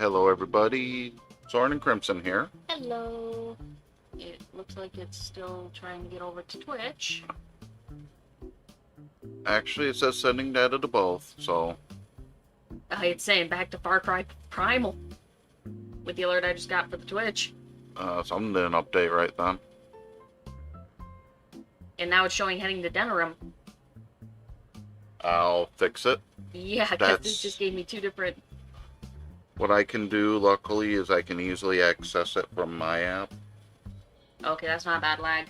Hello everybody, Soren and Crimson here. Hello. It looks like it's still trying to get over to Twitch. Actually, it says sending data to both, so... It's saying back to Far Cry Primal. With the alert I just got for the Twitch. Something didn't update right then. And now it's showing heading to Denerim. I'll fix it. Yeah, because this just gave me two different... What I can do, luckily, is I can easily access it from my app. Okay, that's not bad lag.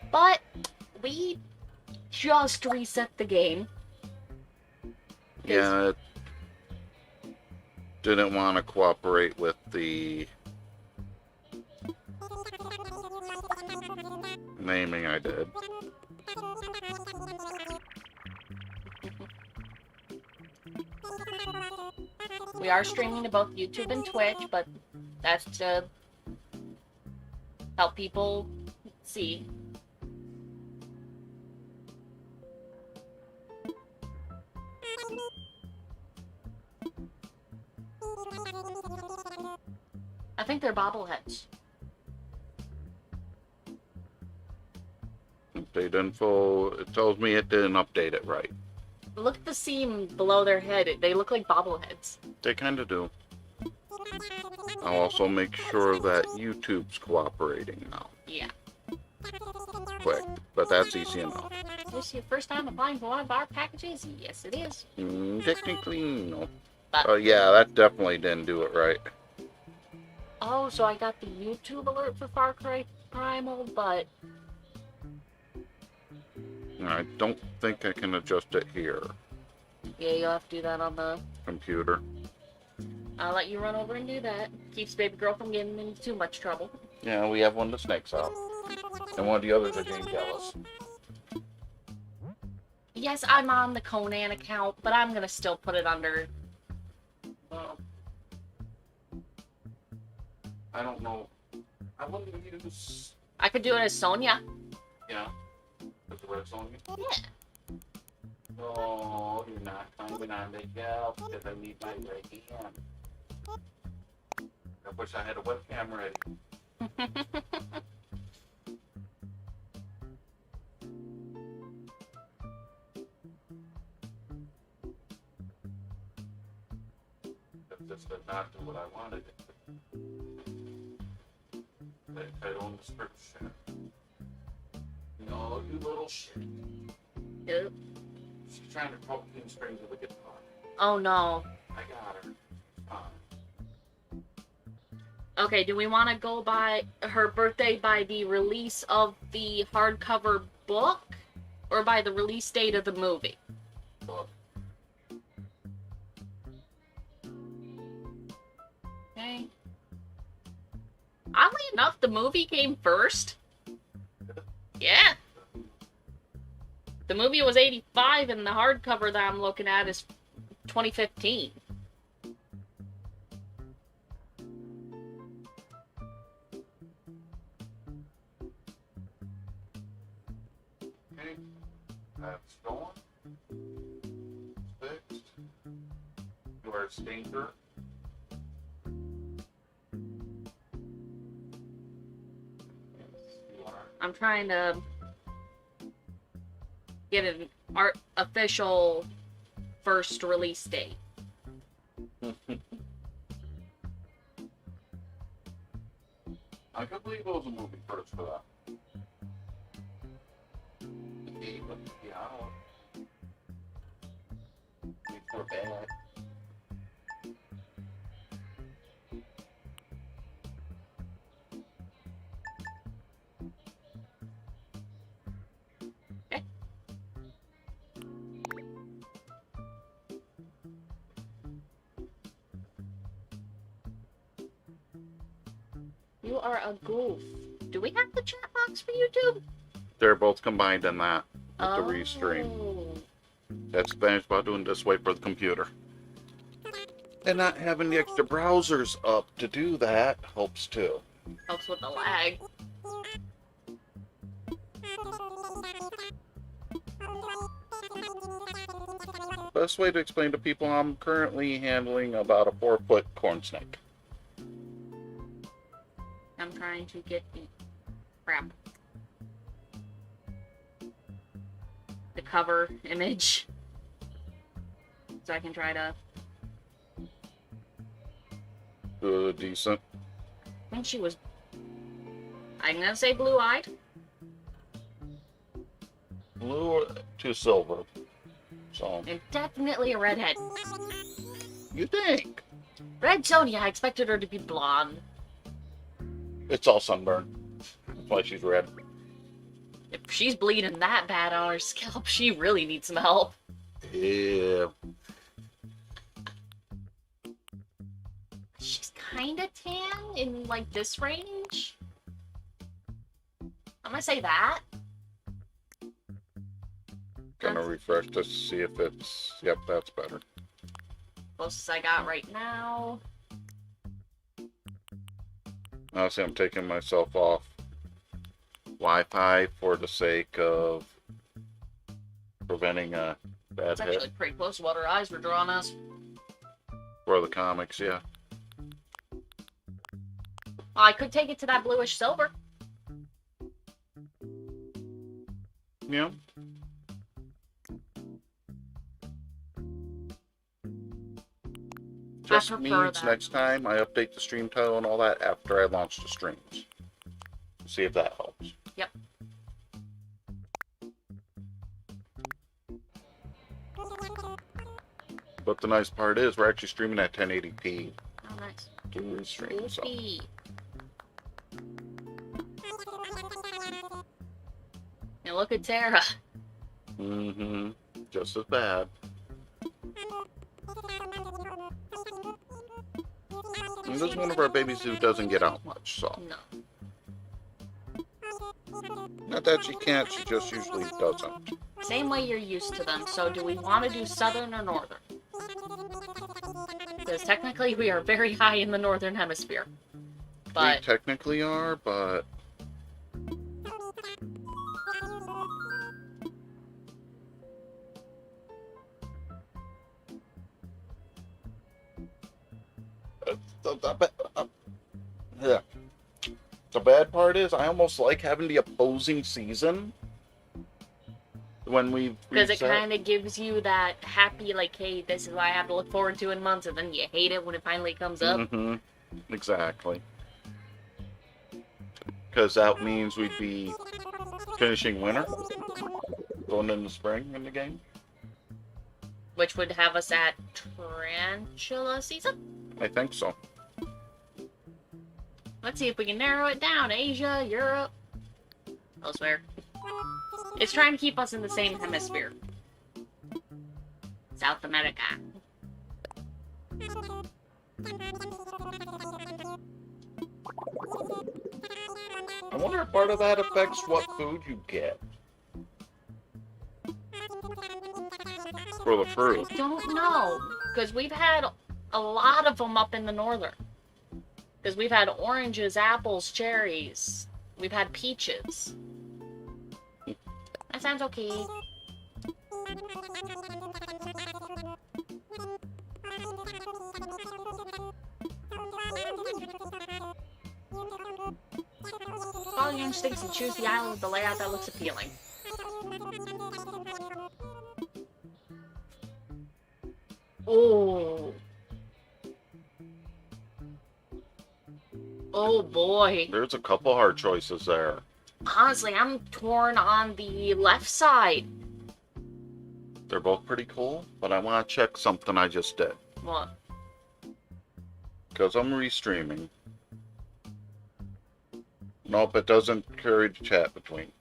But we just reset the game. Yeah, it didn't want to cooperate with the naming I did. We are streaming to both YouTube and Twitch, but that's to help people see. I think they're bobbleheads. Update info, it tells me it didn't update it right. Look at the seam below their head. They look like bobbleheads. They kind of do. I'll also make sure that YouTube's cooperating now. Yeah. Quick, but that's easy enough. Is this your first time applying for one of our packages? Yes, it is. Technically, no. But, yeah, that definitely didn't do it right. oh, so I got the YouTube alert for Far Cry Primal, but... I don't think I can adjust it here. yeah, you'll have to do that on the... Computer. I'll let you run over and do that. Keeps baby girl from getting into too much trouble. Yeah, we have one of the snakes out. And one of the others are getting jealous. Yes, I'm on the Conan account, but I'm gonna still put it under... I don't know. I wouldn't use... I could do it as Sonya. Yeah. With the red Sonya? Yeah. No, you're not climbing on the shelf because I need my right hand. I wish I had a webcam ready. This did not do what I wanted it to. They title and description. No, you little shit. Yep. She's trying to poke me in strings of the guitar. Oh no. I got her. Okay, do we want to go by her birthday by the release of the hardcover book? Or by the release date of the movie? Book. Okay. Oddly enough, the movie came first. Yeah. The movie was 85 and the hardcover that I'm looking at is 2015. Okay. That's going. Fixed. You are a stinker. I'm trying to get an official first release date. I could believe it was a movie first for that. Okay, but yeah, I don't. It's for bad. Okay. You are a goof. Do we have the chat box for YouTube? They're both combined in that with the restream. Oh. That's the advantage about doing this way for the computer. And not having the extra browsers up to do that helps too. Helps with the lag. best way to explain to people, I'm currently handling about a 4-foot corn snake. I'm trying to get the cover image so I can try to. Decent. I think she was. I'm gonna say blue-eyed. Blue to silver. So. And definitely a redhead. You think? Red Sonia, I expected her to be blonde. It's all sunburn. That's why she's red. If she's bleeding that bad on her scalp, she really needs some help. Yeah. She's kinda tan in, like, this range. I'm gonna say that. Gonna refresh to see if it's... Yep, that's better. Closest I got right now. Honestly, I'm taking myself off Wi-Fi for the sake of preventing a bad It's hit. actually pretty close to what her eyes were drawing us. For the comics, yeah. Well, I could take it to that bluish silver. Yeah. Just prefer means that. next time I update the stream title and all that after I launch the streams. See if that helps. Yep. But the nice part is we're actually streaming at 1080p Oh, nice. to restream. So. Goofy. And look at Tara. Mm-hmm. Just as bad. And this is one of our babies who doesn't get out much, so. No. Not that she can't, she just usually doesn't. Same way you're used to them. So do we want to do southern or northern? Because technically we are very high in the northern hemisphere. We But technically are, but... Yeah. The bad part is I almost like having the opposing season when we because it kind of gives you that happy, like, hey, this is what I have to look forward to in months, and then you hate it when it finally comes up. Mm-hmm. Exactly. Because that means we'd be finishing winter, going into spring in the game. Which would have us at Tarantula season? I think so. Let's see if we can narrow it down. Asia, Europe, elsewhere. It's trying to keep us in the same hemisphere. South America. I wonder if part of that affects what food you get. For the fruit. I don't know. Because we've had a lot of them up in the northern. Because we've had oranges, apples, cherries. We've had peaches. That sounds okay. Follow your instincts and choose the island with the layout that looks appealing. Oh. Oh boy. There's a couple hard choices there. Honestly, I'm torn on the left side. They're both pretty cool, but I want to check something I just did. What? Because I'm restreaming. Nope, it doesn't carry the chat between.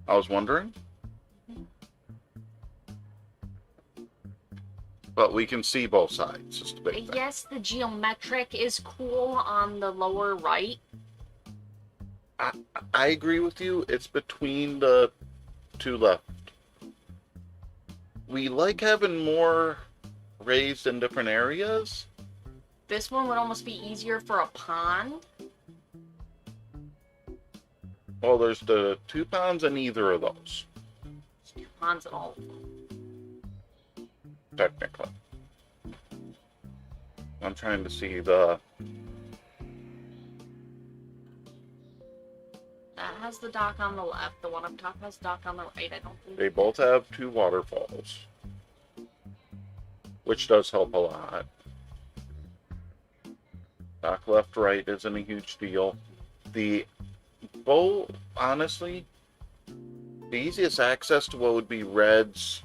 I was wondering. But we can see both sides, just a big thing. Yes, the geometric is cool on the lower right. I agree with you. It's between the two left. We like having more raised in different areas. This one would almost be easier for a pond. Well, there's the 2 ponds in either of those. Ponds and all of them. technically. I'm trying to see the... That has the dock on the left. The one up top has dock on the right. I don't think They both have 2 waterfalls, which does help a lot. Dock left, right isn't a huge deal. The boat, honestly, the easiest access to what would be Red's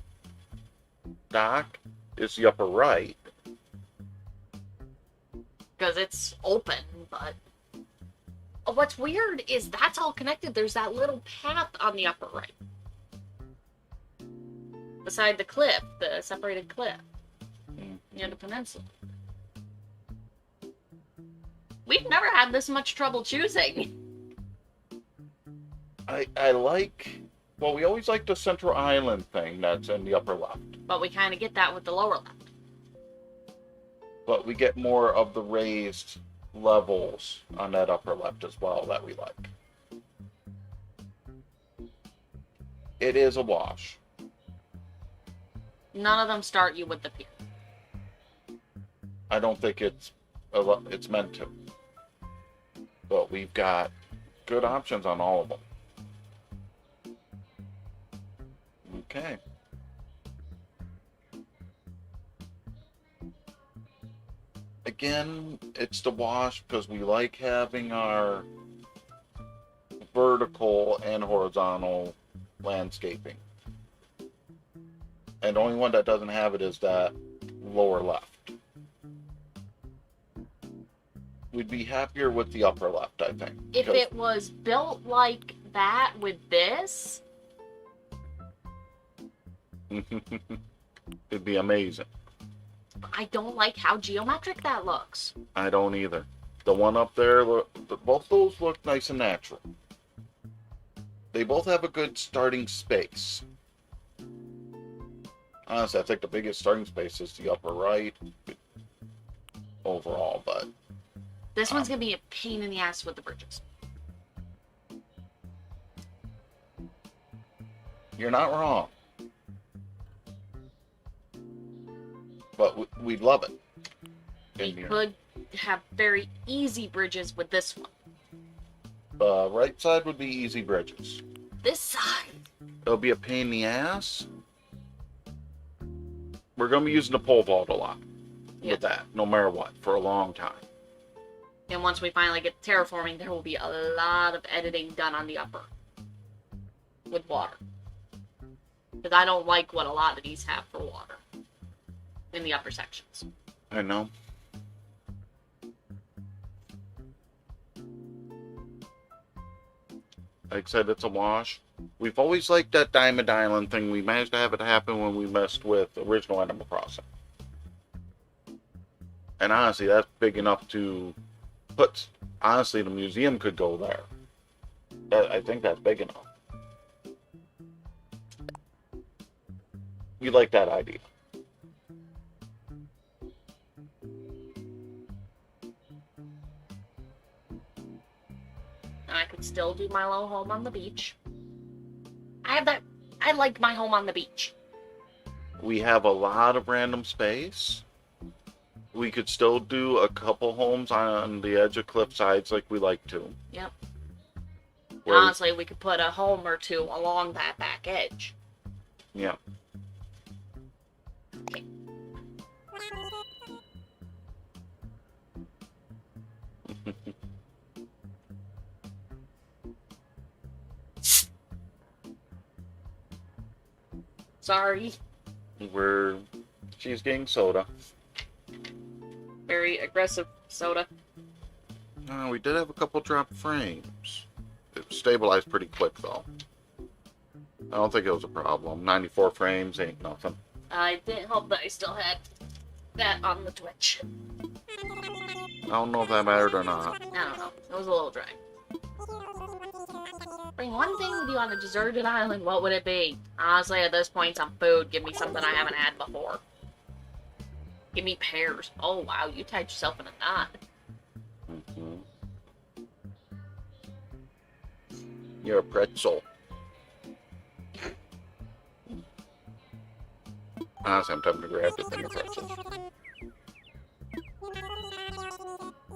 dock is the upper right. because it's open, but what's weird is that's all connected. There's that little path on the upper right. Beside the cliff, the separated cliff. Near the peninsula. We've never had this much trouble choosing. I like... Well, we always like the central island thing that's in the upper left. But we kind of get that with the lower left. But we get more of the raised levels on that upper left as well that we like. It is a wash. None of them start you with the pier. I don't think it's meant to. But we've got good options on all of them. Okay. Again, it's the wash because we like having our vertical and horizontal landscaping. And the only one that doesn't have it is that lower left. We'd be happier with the upper left, I think. If it was built like that with this, it'd be amazing. I don't like how geometric that looks. I don't either. The one up there, both those look nice and natural. They both have a good starting space. Honestly, I think the biggest starting space is the upper right overall, but... This one's going to be a pain in the ass with the bridges. You're not wrong. But we'd love it. We could have very easy bridges with this one. The right side would be easy bridges. This side. It'll be a pain in the ass. We're going to be using the pole vault a lot with that, no matter what, for a long time. And once we finally get terraforming, there will be a lot of editing done on the upper. With water. Because I don't like what a lot of these have for water. In the upper sections. I know. Like I said, it's a wash. We've always liked that Diamond Island thing. We managed to have it happen when we messed with original Animal Crossing. And honestly, that's big enough to put... Honestly, the museum could go there. I think that's big enough. We like that idea. I could still do my little home on the beach. I like my home on the beach. We have a lot of random space. We could still do a couple homes on the edge of cliff sides like we like to. Yep. Honestly, we could put a home or two along that back edge. Yeah. Okay. Sorry. She's getting soda. Very aggressive soda. We did have a couple drop frames. It stabilized pretty quick though. I don't think it was a problem. 94 frames ain't nothing. I didn't hope that I still had that on the Twitch. I don't know if that mattered or not. I don't know. It was a little dry. Bring one thing with you on a deserted island, what would it be? Honestly, at this point, some food. Give me something I haven't had before. Give me pears. Oh, wow, you tied yourself in a knot. Mm-hmm. You're a pretzel. Honestly, I'm tempted to grab the thing of pretzels.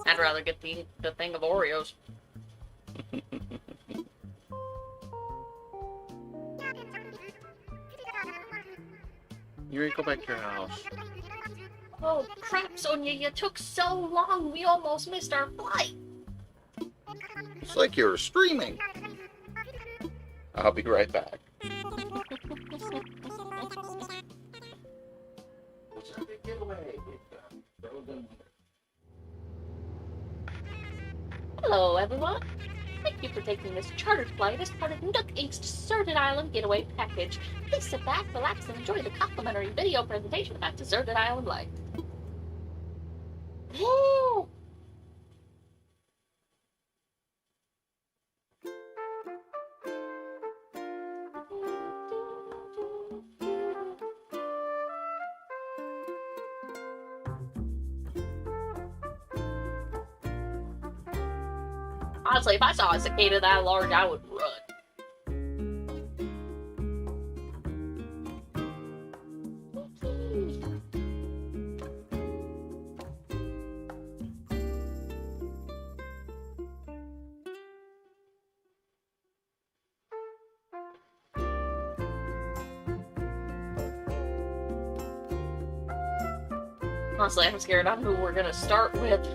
I'd rather get the thing of Oreos. You ready to go back to your house? Oh, crap, Sonia, you took so long. We almost missed our flight. It's like you're streaming. I'll be right back. Hello, everyone. Thank you for taking this chartered flight as part of Nook Inc.'s Deserted Island Getaway Package. Please sit back, relax, and enjoy the complimentary video presentation about Deserted Island life. Woo! Honestly, if I saw a cicada that large, I would run. Honestly, I'm scared on who we're gonna start with.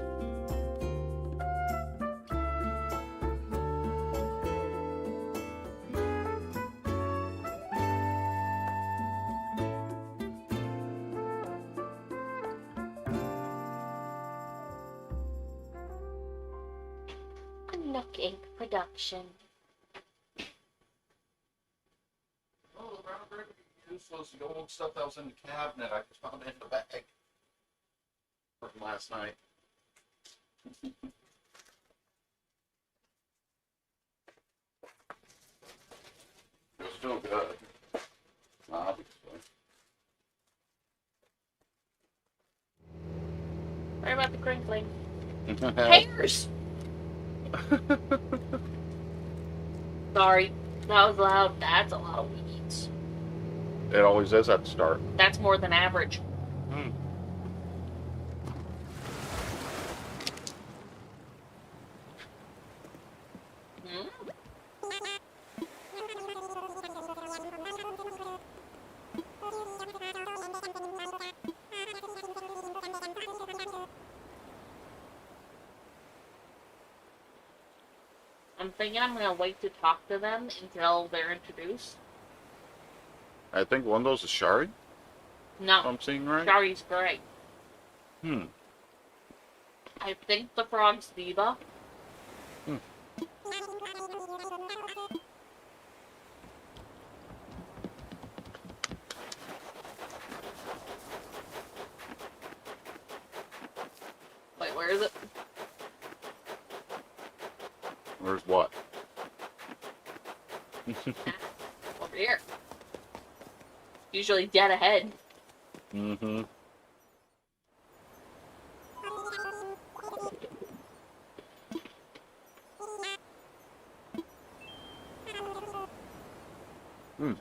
A Nook Inc. production. Oh, the brown bread we used was the old stuff that was in the cabinet. I just found it in the bag from last night. It's still good. Obviously. Sorry about the crinkling. Hairs! Sorry, that was loud. That's a lot of weeds. It always is at the start. That's more than average. I'm thinking I'm gonna wait to talk to them until they're introduced. I think one of those is Shari. If No, I'm seeing right. Shari's great. Hmm. I think the frog's Diva. Wait, where is it? Where's what? Over here. Usually dead ahead. Mm-hmm. Hmm.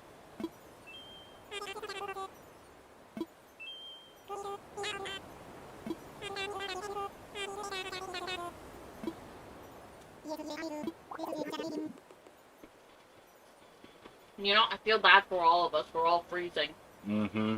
You know, I feel bad for all of us. We're all freezing. Mm-hmm.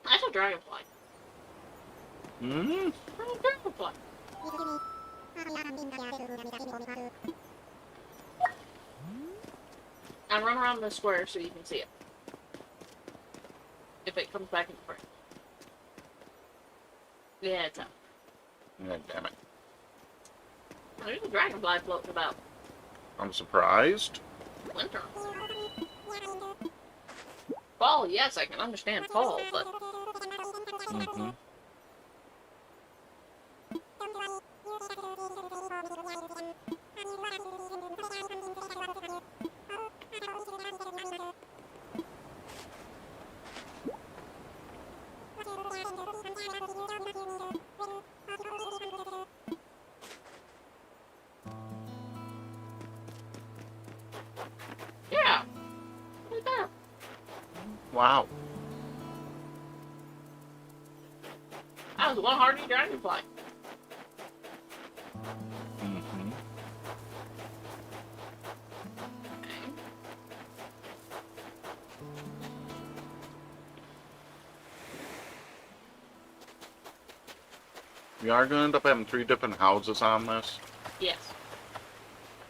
That's a dragonfly. Mm-hmm. That's a dragonfly. And run around the square so you can see it. If it comes back in front. Yeah, it's out. God damn it. There's a dragonfly floating about. I'm surprised. Winter. Fall, yes, I can understand fall, but Mm-hmm. yeah. Right there. Wow. That was one hardy dragonfly. Mm-hmm. Okay. We are going to end up having 3 different houses on this. Yes.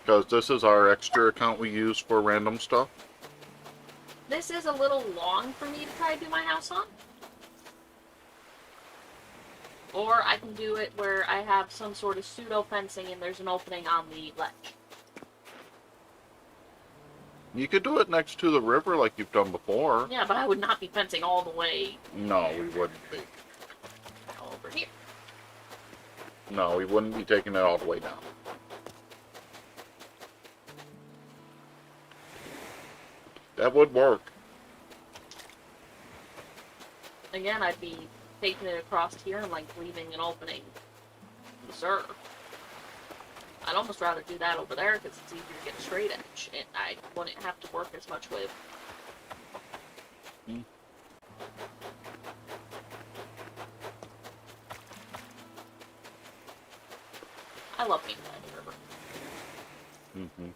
Because this is our extra account we use for random stuff. This is a little long for me to try to do my house on. Or I can do it where I have some sort of pseudo fencing and there's an opening on the ledge. You could do it next to the river like you've done before. Yeah, but I would not be fencing all the way No, we wouldn't be. over here. No, we wouldn't be taking it all the way down. That would work. Again, I'd be taking it across here and like leaving an opening reserve. I'd almost rather do that over there because it's easier to get a straight edge, and I wouldn't have to work as much with. I love being by the river. Mm-hmm.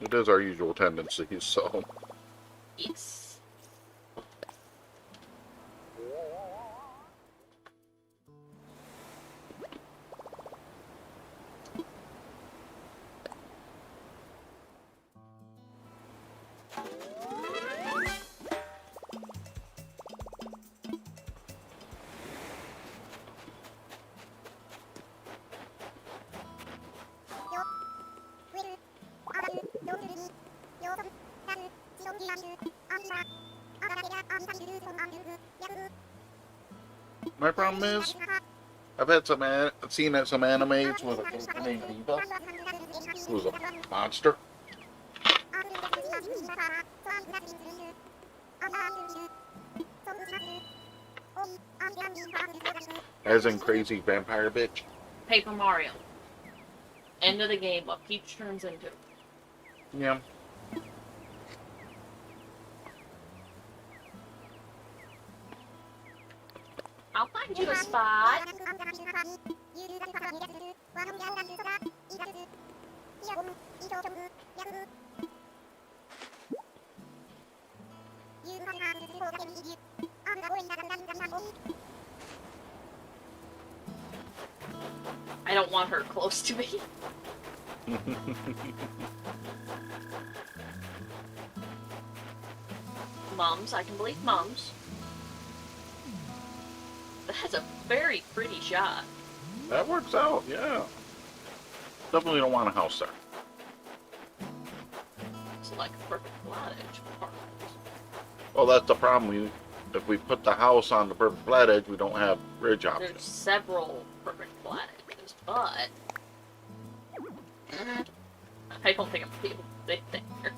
It is our usual tendency, so... Yes. My problem is, I've had seen some animes with a character named Eva, who's a monster. As in crazy vampire bitch. Paper Mario. End of the game, what Peach turns into. Yeah. I'll find you a spot. I don't want her close to me. Mums, I can believe mums. That's a very pretty shot. That works out, yeah. Definitely don't want a house there. It's like a perfect flat edge apartment. Well, that's the problem. If we put the house on the perfect flat edge, we don't have ridge There's options. several perfect flat edges, but I don't think I'm gonna be able to fit there.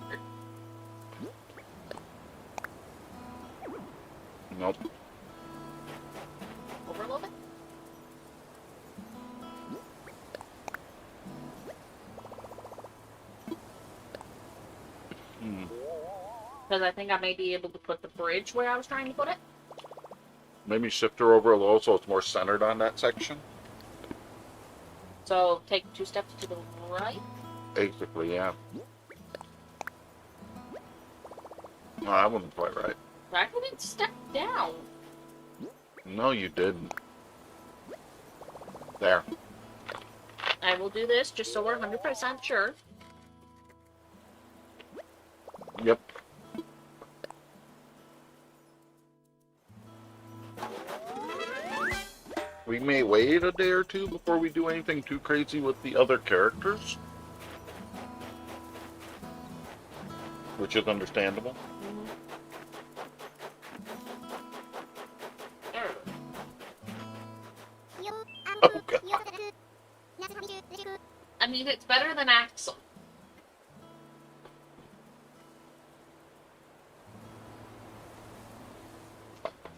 Nope. Over a little bit. Because I think I may be able to put the bridge where I was trying to put it. Maybe shift her over a little so it's more centered on that section. So take 2 steps to the right. Basically, yeah. No, that wasn't quite right. I couldn't step down. No, you didn't. There. I will do this just so we're 100% sure. Yep. We may wait a day or two before we do anything too crazy with the other characters, which is understandable. Oh god. I mean, it's better than Axel.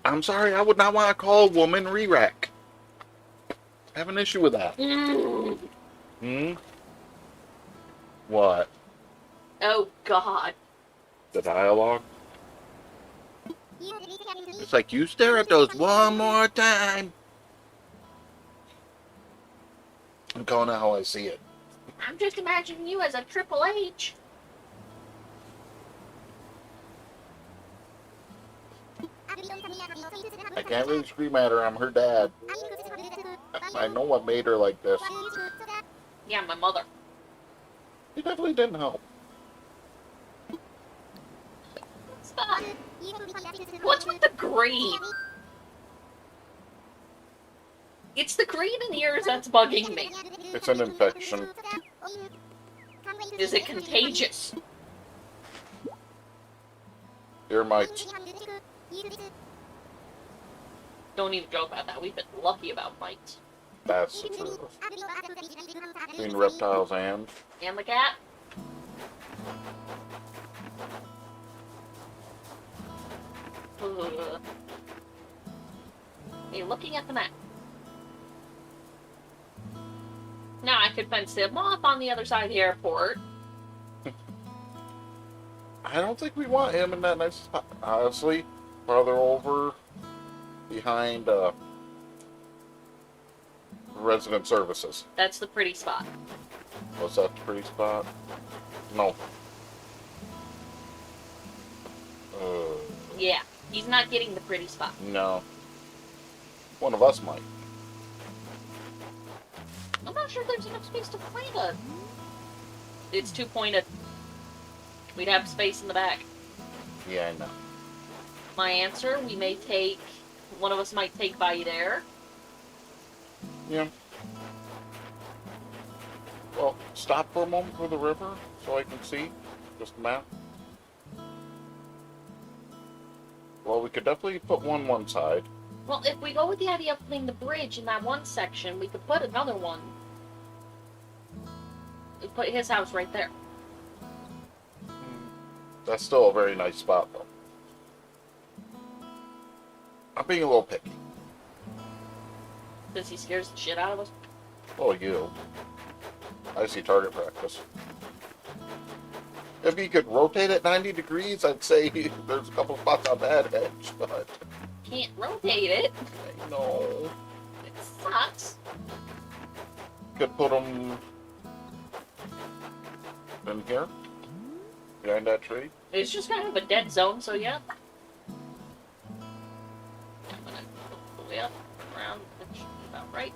I'm sorry, I would not want to call a woman Rerack. I have an issue with that. Hmm? What? Oh, God. The dialogue? It's like, you stare at those one more time. I'm calling it how I see it. I'm just imagining you as a Triple H. I can't really scream at her, I'm her dad. I know what made her like this. Yeah, my mother. It definitely didn't help. Stop. What's with the green? It's the green in ears that's bugging me. It's an infection. Is it contagious? Ear mites. Don't even joke about that. We've been lucky about mites. That's the truth. Between reptiles and... And the cat? Ugh. Hey, looking at the map. Now I could fence him off on the other side of the airport. I don't think we want him in that nice spot. Honestly, farther over behind resident services. That's the pretty spot. Was that the pretty spot? No. Yeah, he's not getting the pretty spot. No. One of us might. I'm not sure there's enough space to plant a... It's too pointed. We'd have space in the back. Yeah, I know. My answer, we may take... One of us might take by there. Yeah. Well, stop for a moment for the river so I can see. Just a map. Well, we could definitely put one side. Well, if we go with the idea of putting the bridge in that one section, we could put another one. We put his house right there. That's still a very nice spot, though. I'm being a little picky. Because he scares the shit out of us. Oh, you. I see target practice. If you could rotate it 90 degrees, I'd say there's a couple spots on that edge, but... Can't rotate it. I know. It sucks. Could put them in here, behind that tree. It's just kind of a dead zone, so yeah. I'm gonna go all the way up, around, which is about right.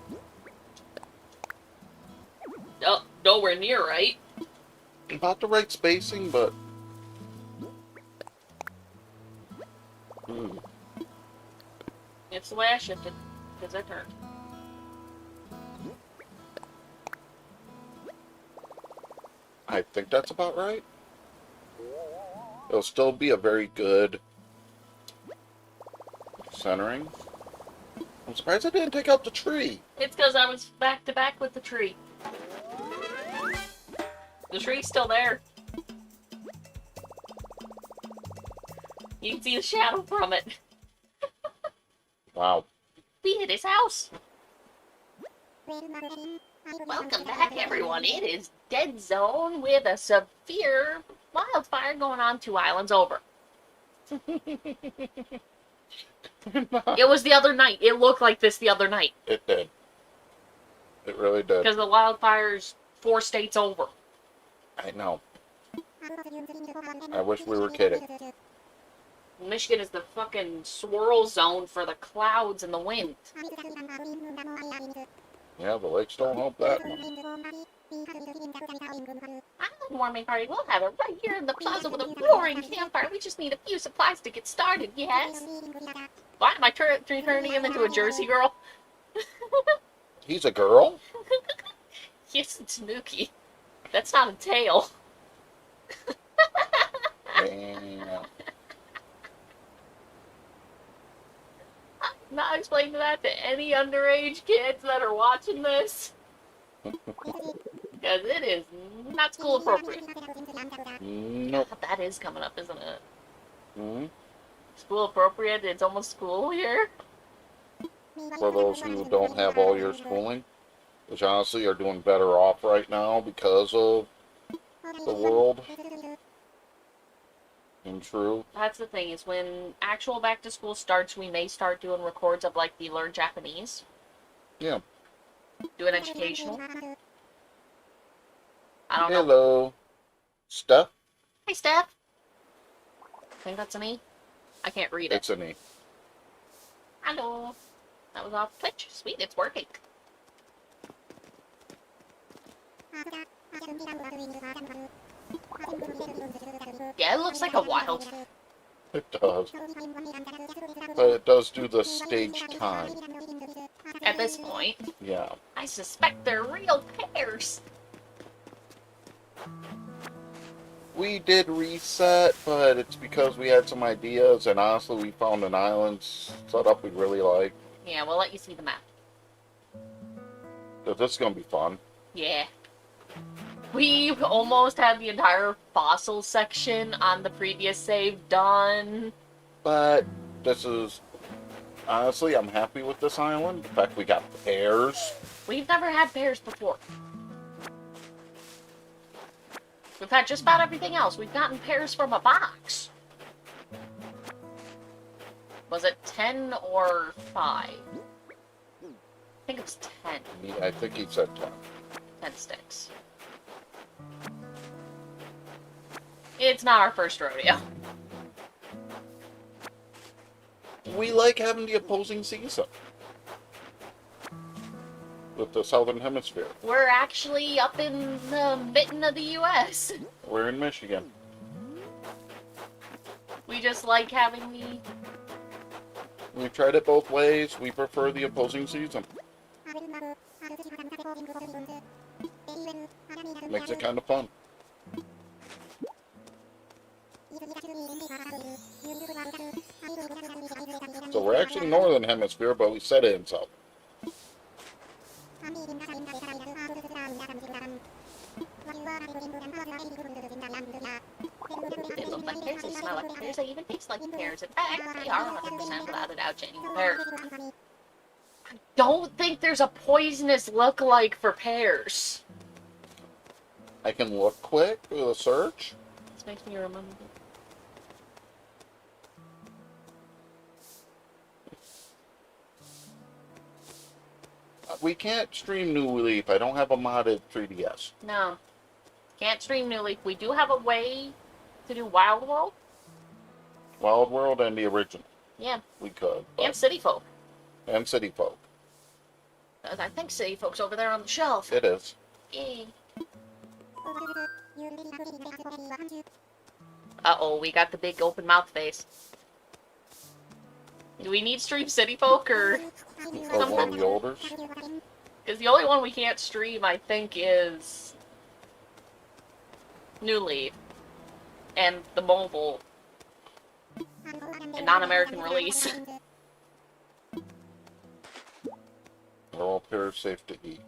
Oh, nowhere near right. About the right spacing, but... It's the way I shifted, because I turned. I think that's about right. It'll still be a very good centering. I'm surprised I didn't take out the tree. It's because I was back to back with the tree. The tree's still there. You can see the shadow from it. Wow. We hit his house. Welcome back, everyone. It is Dead Zone with a severe wildfire going on 2 islands over. It was the other night. It looked like this the other night. It did. It really did. Because the wildfire's 4 states over. I know. I wish we were kidding. Michigan is the fucking swirl zone for the clouds and the wind. Yeah, the lakes don't help that much. Island warming party. We'll have it right here in the plaza with a roaring campfire. We just need a few supplies to get started, yes? Why am I turning him into a Jersey girl? He's a girl? Yes, it's Tanuki. That's not a tail. Damn. Not explaining that to any underage kids that are watching this. Because it is not school appropriate. Nope. That is coming up, isn't it? Hmm. School appropriate, it's almost school here. For those who don't have all your schooling, which honestly are doing better off right now because of the world. And true. That's the thing, is when actual back to school starts, we may start doing records of like the Learn Japanese. Yeah. Do an educational. I don't know. Hello. Steph? Hey, Steph. I think that's an E. I can't read it. It's an E. Hello. That was off Twitch. Sweet, it's working. Yeah, it looks like a wild. It does. But it does do the stage time. At this point, Yeah. I suspect they're real pears. We did reset, but it's because we had some ideas, and honestly, we found an island setup we really like. Yeah, we'll let you see the map. So this is gonna be fun. Yeah. We almost had the entire fossil section on the previous save done. But this is honestly, I'm happy with this island. The fact we got pears. We've never had pears before. We've had just about everything else. We've gotten pears from a box. Was it 10 or 5? I think it was 10. I think he said 10. 10 sticks. It's not our first rodeo. We like having the opposing season with the Southern Hemisphere. We're actually up in the mitten of the U.S. We're in Michigan. We just like having the... We've tried it both ways. We prefer the opposing season. Makes it kind of fun. So we're actually Northern Hemisphere, but we set it in South. They look like pears, they smell like pears, they even taste like pears. In fact, they are 100% without a doubt genuine pears. I don't think there's a poisonous look-alike for pears. I can look quick with a search. This makes me remember. We can't stream New Leaf. I don't have a modded 3DS. No. Can't stream New Leaf. We do have a way to do Wild World. Wild World and the original. Yeah. We could. And City Folk. And City Folk. I think City Folk's over there on the shelf. It is. Yay. Uh-oh, we got the big open mouth face. Do we need stream City Folk or Or one of the olders. Because the only one we can't stream, I think, is New Leaf and the mobile and non-American release. They're all pears safe to eat.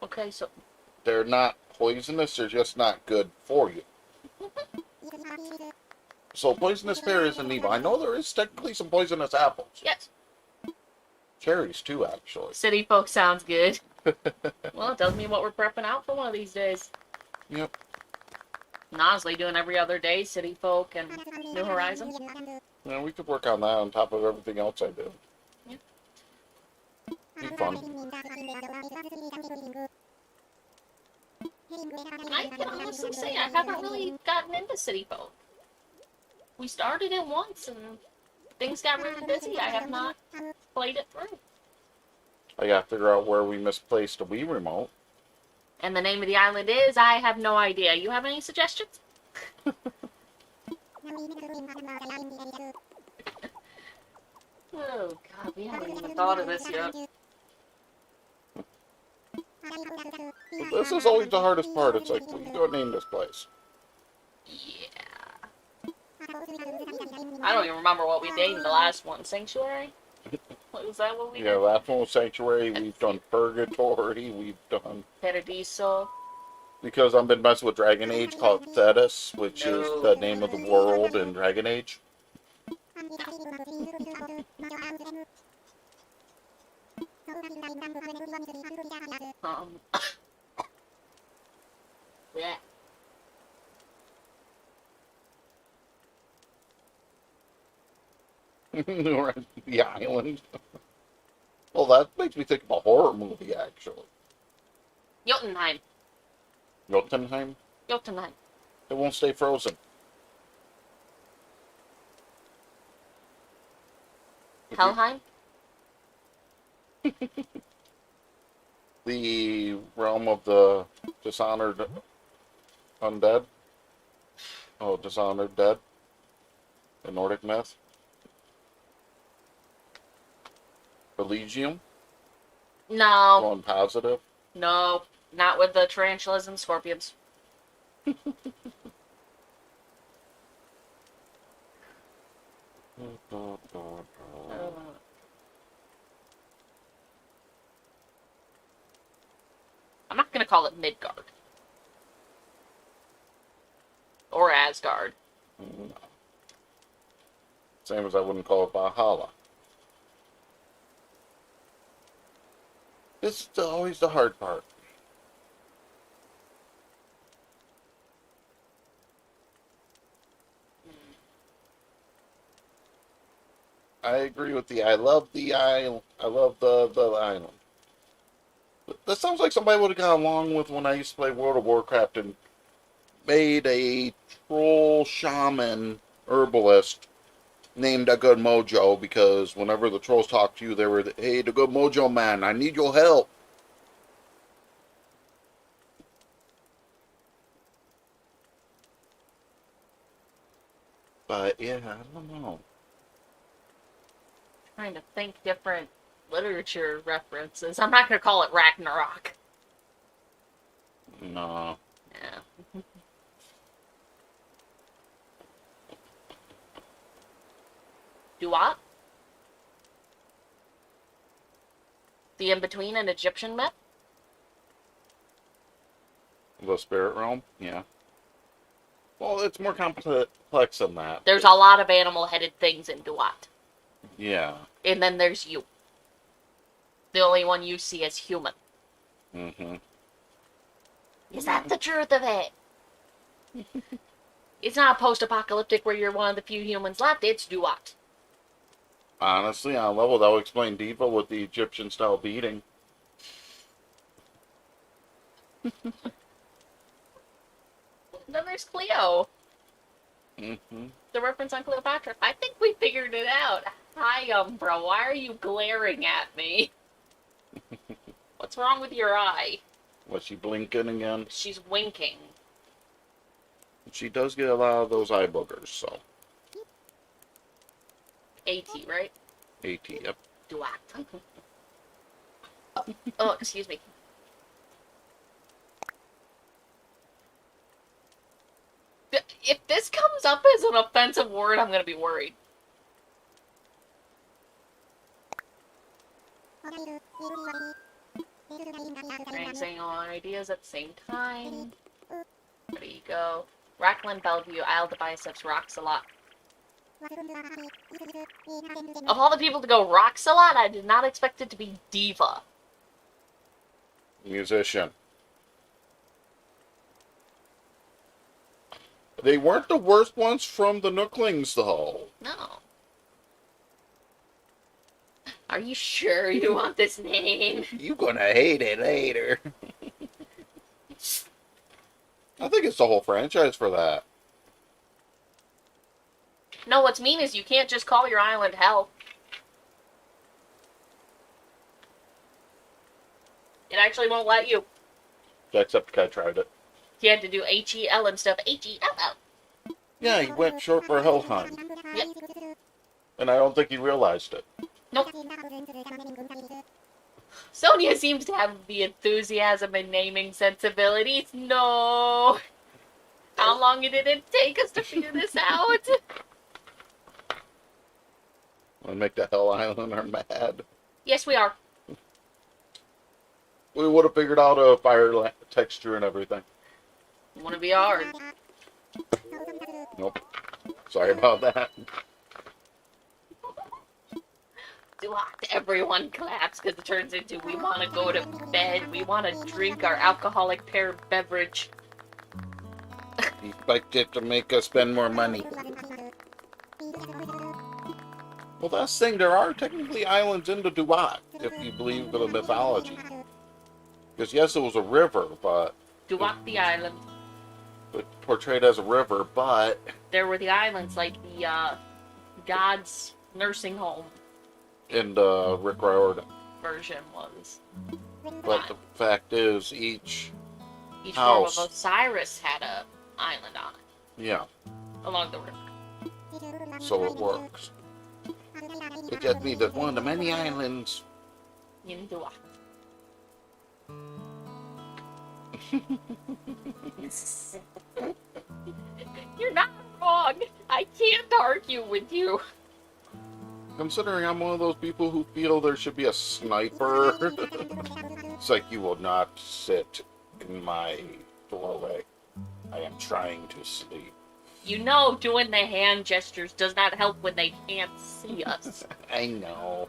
Okay, so They're not poisonous, they're just not good for you. So poisonous pear isn't evil. I know there is technically some poisonous apples. yes, Cherries too, actually. City Folk sounds good. Well, it tells me what we're prepping out for one of these days. Yep. And honestly, doing every other day, City Folk and New Horizons. Yeah, we could work on that on top of everything else I do. Yeah. Be fun. I can honestly say I haven't really gotten into City Folk. We started it once and things got really busy. I have not played it through. I gotta figure out where we misplaced a Wii remote. And the name of the island is, I have no idea. You have any suggestions? Oh god, we haven't even thought of this yet. This is always the hardest part. It's like, please don't name this place. Yeah. I don't even remember what we named the last one. Sanctuary? Was that what we Yeah, did? last one was Sanctuary. We've done Purgatory. We've done... Paradiso. Because I've been messing with Dragon Age called Thetis, which is No. the name of the world in Dragon Age. Yeah. The island. Well, that makes me think of a horror movie, actually. Jotunheim. Jotunheim? Jotunheim. It won't stay frozen. Helheim? The realm of the dishonored undead? Oh, dishonored dead? The Nordic myth? Elysium? No. Going positive? No. Not with the tarantulas and scorpions. I'm not gonna call it Midgard. Or Asgard. No. Same as I wouldn't call it Valhalla. This is always the hard part. I agree with I love the island. I love the island. That sounds like somebody would have gone along with when I used to play World of Warcraft and made a troll shaman herbalist named a Good Mojo, because whenever the trolls talked to you, they were, hey, the Good Mojo man, I need your help. But yeah, I don't know. Trying to think different literature references. I'm not gonna call it Ragnarok. No. Yeah. Duat? The in-between an Egyptian myth? The spirit realm? Yeah. Well, it's more complex than that. There's a lot of animal-headed things in Duat. Yeah. And then there's you. The only one you see as human. Mm-hmm. Is that the truth of it? It's not post-apocalyptic where you're one of the few humans left. It's Duat. Honestly, on a level, that would explain Diva with the Egyptian-style beating. Then there's Cleo. Mm-hmm. The reference on Cleopatra. I think we figured it out. Hi, Umbra. Why are you glaring at me? What's wrong with your eye? Was she blinking again? She's winking. She does get a lot of those eye boogers, so. AT, right? AT, yep. Duat. Oh, excuse me. If this comes up as an offensive word, I'm gonna be worried. Trying saying all our ideas at the same time. There you go. Racklin, Bellevue, Isle of the Biceps, rocks a lot. Of all the people to go rocks a lot, I did not expect it to be Diva. Musician. They weren't the worst ones from the Nooklings, though. No. Are you sure you want this name? You gonna hate it later. I think it's the whole franchise for that. No, what's mean is you can't just call your island hell. It actually won't let you. Except I tried it. You had to do H-E-L instead of H-E-L-L. Yeah, he went short for Helheim, Yep. and I don't think he realized it. Nope. Sonia seems to have the enthusiasm and naming sensibilities. No. How long did it take us to figure this out? Want to make the Hell Islander mad? Yes, we are. We would have figured out a fire texture and everything. Want to be hard. Nope. Sorry about that. Everyone claps because it turns into we want to go to bed. We want to drink our alcoholic pear beverage. He spiked it to make us spend more money. Well, that's the thing. There are technically islands in the Duat, if you believe the mythology. Because yes, it was a river, but Duat the island. it portrayed as a river, but There were the islands like the God's nursing home in the Rick Riordan. version was. But the fact is, each Each house. form of Osiris had a island on it yeah, along the river. so it works. It just means that one of the many islands. In Duat. You're not wrong. I can't argue with you. Considering I'm one of those people who feel there should be a sniper, it's like you will not sit in my doorway. I am trying to sleep. You know, doing the hand gestures does not help when they can't see us. I know.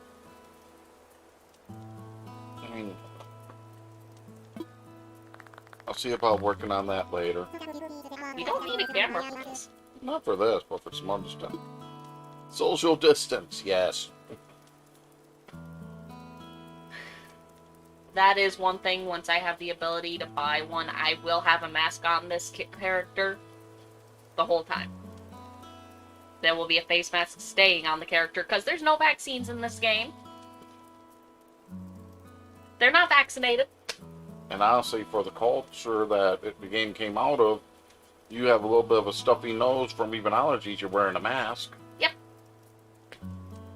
I'll see about working on that later. You don't need a camera for this. Not for this, but for some other stuff. Social distance, yes. That is one thing. Once I have the ability to buy one, I will have a mask on this character the whole time. There will be a face mask staying on the character because there's no vaccines in this game. They're not vaccinated. And honestly, for the culture that the game came out of, you have a little bit of a stuffy nose from even allergies, you're wearing a mask. Yep.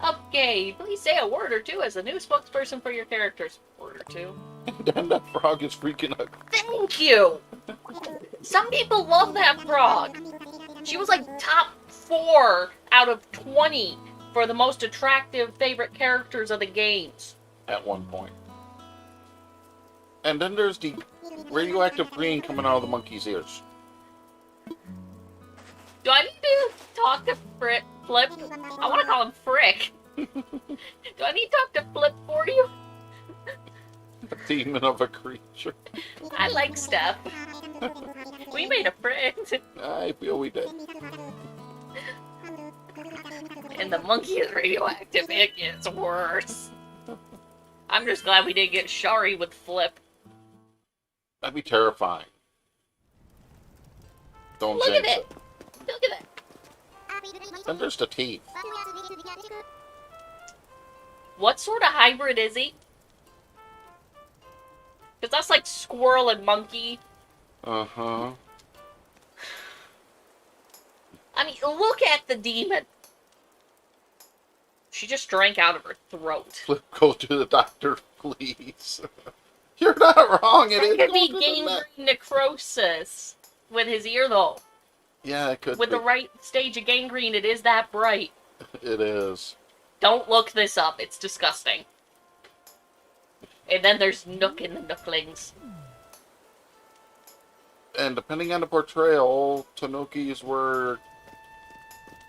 Okay, please say a word or two as a new spokesperson for your characters. Word or two. And that frog is freaking out. Thank you! Some people love that frog. She was like top 4 out of 20 for the most attractive favorite characters of the games. At one point. And then there's the radioactive green coming out of the monkey's ears. Do I need to talk to Flip? I want to call him Frick. Do I need to talk to Flip for you? A demon of a creature. I like stuff. We made a friend. I feel we did. And the monkey is radioactive. It gets worse. I'm just glad we didn't get Shari with Flip. That'd be terrifying. Don't Look jinx at it. Look at it. Then there's the teeth. What sort of hybrid is he? Because that's like squirrel and monkey. Uh-huh. I mean, look at the demon. She just drank out of her throat. Flip, go to the doctor, please. You're not wrong. It is. That could be gangrene necrosis with his ear, though. Yeah, it could With be. the right stage of gangrene, it is that bright. It is. Don't look this up. It's disgusting. And then there's Nook in the Nooklings. And depending on the portrayal, Tanukis were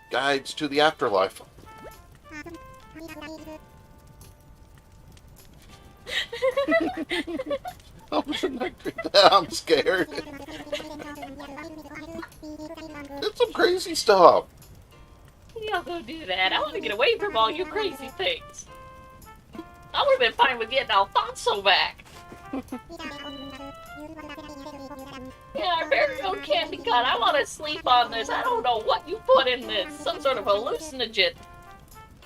guides to the afterlife. I'm scared. It's some crazy stuff. Y'all go do that. I want to get away from all you crazy things. I would have been fine with getting Alfonso back. Yeah, our very own candy gun. I want to sleep on this. I don't know what you put in this. Some sort of hallucinogen.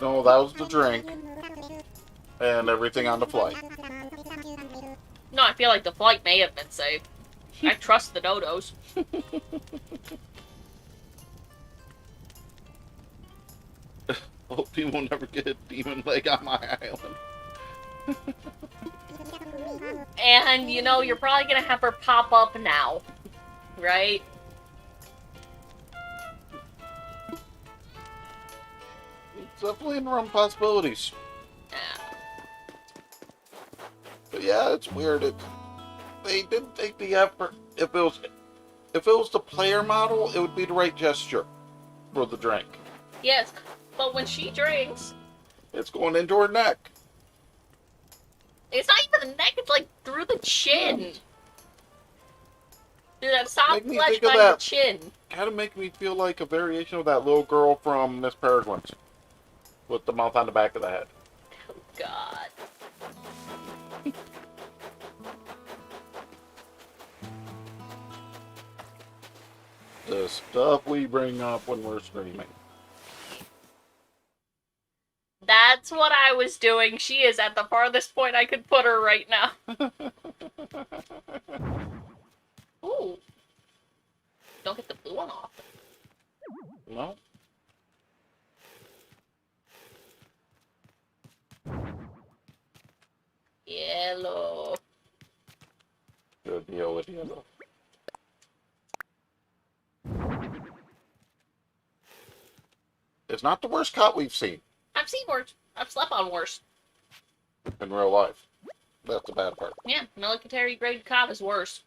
No, that was the drink. And everything on the flight. No, I feel like the flight may have been saved. I trust the dodos. People will never get a demon leg on my island. And, you know, you're probably gonna have her pop up now. Right? It's definitely in the realm of possibilities. Yeah. But yeah, it's weird. They didn't take the effort. If it was the player model, it would be the right gesture for the drink. Yes, but when she drinks, It's going into her neck. it's not even the neck, it's like through the chin. Through that soft Make me flesh think of by the that. chin. Kind of make me feel like a variation of that little girl from Miss Peregrine's, with the mouth on the back of the head. Oh, God. The stuff we bring up when we're streaming. That's what I was doing. She is at the farthest point I could put her right now. Ooh. Don't get the blue one off. No? Yellow. Good deal with yellow. It's not the worst cut we've seen I've seen worse. I've slept on worse. in real life. That's the bad part. Yeah, military grade cop is worse.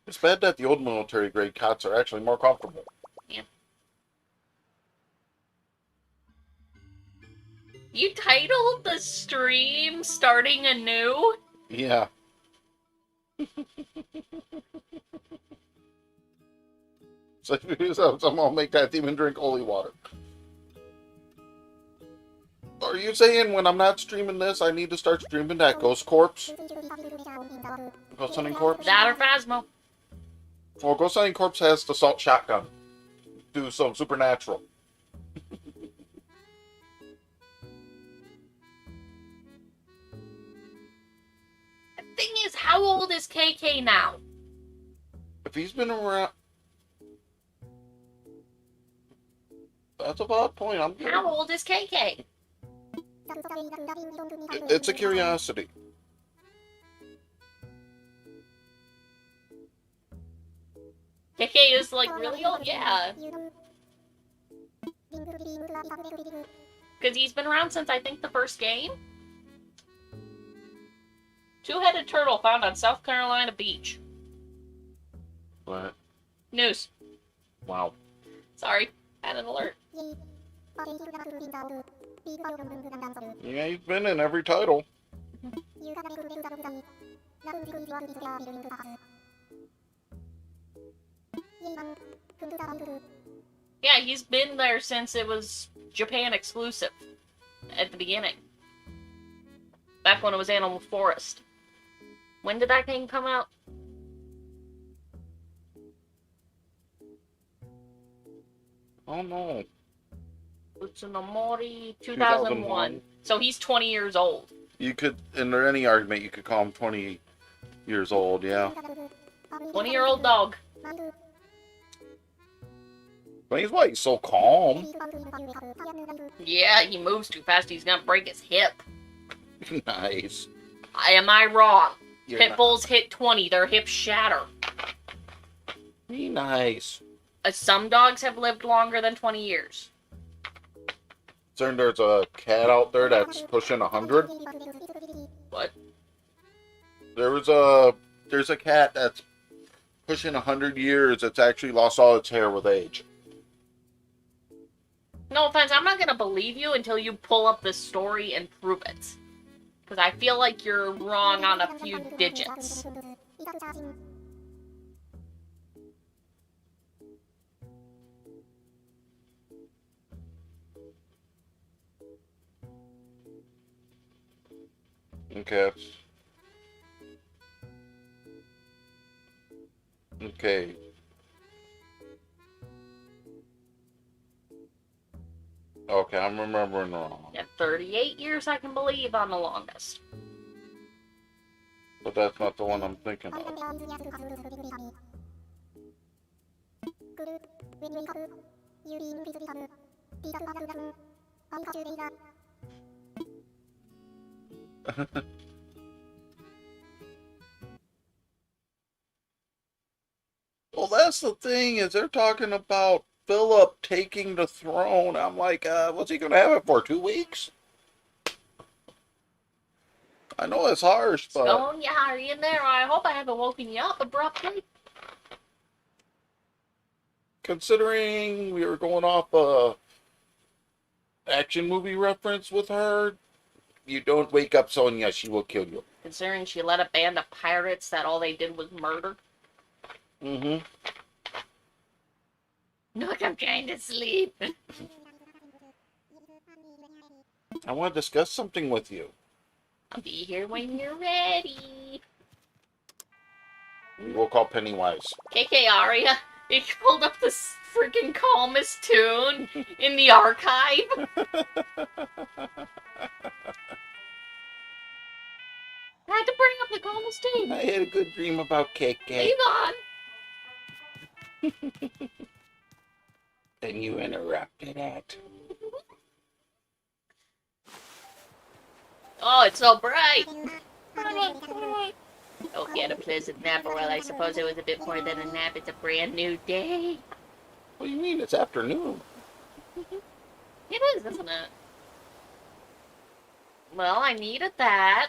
It's bad that the old military grade cots are actually more comfortable. Yeah. You titled the stream Starting Anew? Yeah. So someone make that demon drink holy water. Are you saying when I'm not streaming this, I need to start streaming that Ghost Corpse? Ghost Hunting Corpse? That or Phasmo? Well, Ghost Hunting Corpse has the salt shotgun. Do some supernatural. The thing is, how old is KK now? If he's been around... That's a valid point. I'm good. How old is KK? It's a curiosity. KK is like really old, yeah. Because he's been around since I think the first game. Two-headed turtle found on South Carolina beach. What? News. Wow. Sorry, had an alert. Yeah, he's been in every title. Yeah, he's been there since it was Japan exclusive at the beginning. Back when it was Animal Forest. When did that game come out? Oh no. Utsunomori 2001. 2001. So he's 20 years old. You could, in any argument, you could call him 20 years old, yeah. 20-year-old dog. But he's why he's so calm. Yeah, he moves too fast. He's gonna break his hip. Nice. Am I wrong? You're Pit not- bulls hit 20. Their hips shatter. Be nice. Some dogs have lived longer than 20 years. There's a cat out there that's pushing 100. What? There's a cat that's pushing 100 years. It's actually lost all its hair with age. No offense, I'm not gonna believe you until you pull up the story and prove it. Because I feel like you're wrong on a few digits. Okay. Okay. Okay, I'm remembering wrong. At 38 years, I can believe on the longest. But that's not the one I'm thinking of. Well, that's the thing, is they're talking about Philip taking the throne. I'm like, what's he gonna have it for? 2 weeks? I know it's harsh, but Stone, yeah, are you in there? I hope I haven't woken you up abruptly. considering we were going off a action movie reference with her, you don't wake up Sonya, she will kill you. Considering she led a band of pirates that all they did was murder. Mm-hmm. Look, I'm trying to sleep. I want to discuss something with you. I'll be here when you're ready. We will call Pennywise. KK Aria, you pulled up the freaking calmest tune in the archive. I had to bring up the calmest tune. I had a good dream about KK. Leave on. And you interrupted it. Oh, it's so bright. Oh, get a pleasant nap, or well, I suppose it was a bit more than a nap. It's a brand new day. What do you mean? It's afternoon. It is, isn't it? Well, I needed that.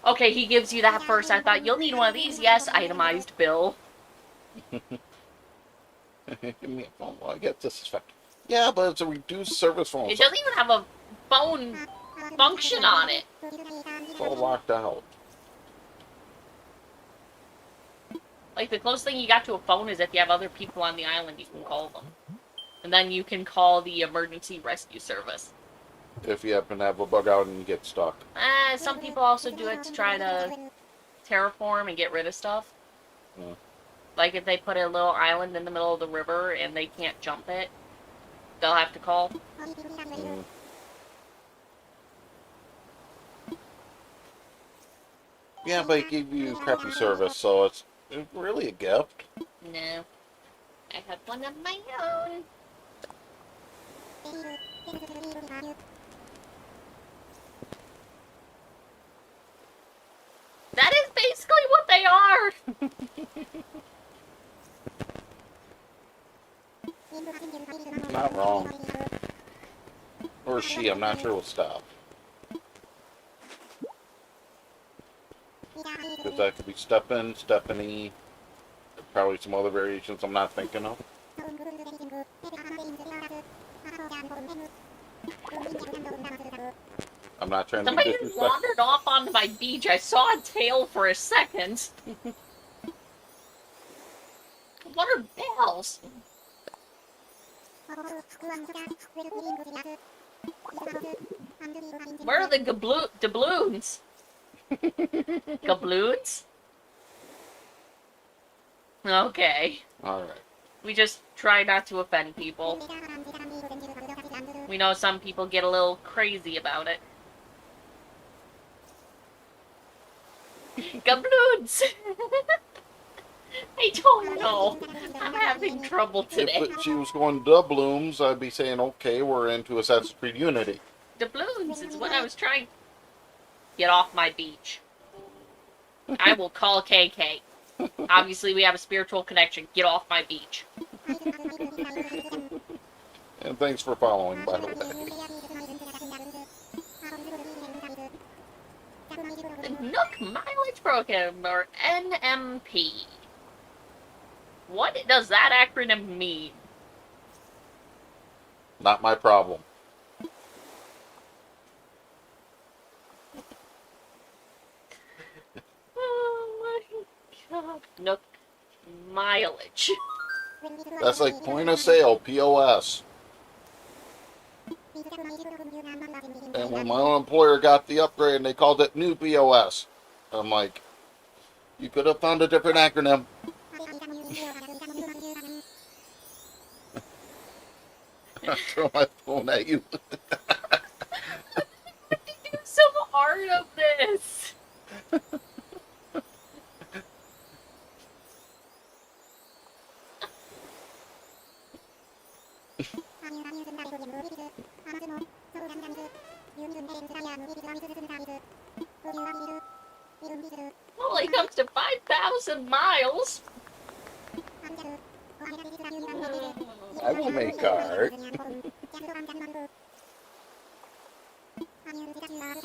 Okay, he gives you that first. I thought, you'll need one of these. Yes, itemized bill. Give me a phone. Well, I get this effect. Yeah, but it's a reduced service phone. It doesn't even have a phone function on it. It's all locked out. Like, the closest thing you got to a phone is if you have other people on the island, you can call them. And then you can call the emergency rescue service. If you happen to have a bug out and you get stuck. Some people also do it to try to terraform and get rid of stuff. Yeah. Like, if they put a little island in the middle of the river and they can't jump it, they'll have to call. Mm. Yeah, but it gave you crappy service, so it's really a gift. No. I have one of my own. That is basically what they are! Not wrong. Or she, I'm not sure will stop. Because that could be Steppen, Stephanie, probably some other variations I'm not thinking of. I'm not trying to be Somebody disrespectful. wandered off onto my beach. I saw a tail for a second. What are bells? Where are the doubloons? Gabloons? Okay. Alright. We just try not to offend people. We know some people get a little crazy about it. Gabloons! I don't know. I'm having trouble today. If she was going doubloons, I'd be saying, okay, we're into Assassin's Creed Unity. Doubloons is what I was trying. Get off my beach. I will call KK. Obviously, we have a spiritual connection. Get off my beach. And thanks for following, by the way. The Nook Mileage Program, or NMP. What does that acronym mean? Not my problem. Oh my god. Nook Mileage. That's like point of sale, POS. And when my own employer got the upgrade, they called it new POS. I'm like, you could have found a different acronym. Throw my phone at you. Do some art of this. Well, he comes to 5,000 miles. I will make art.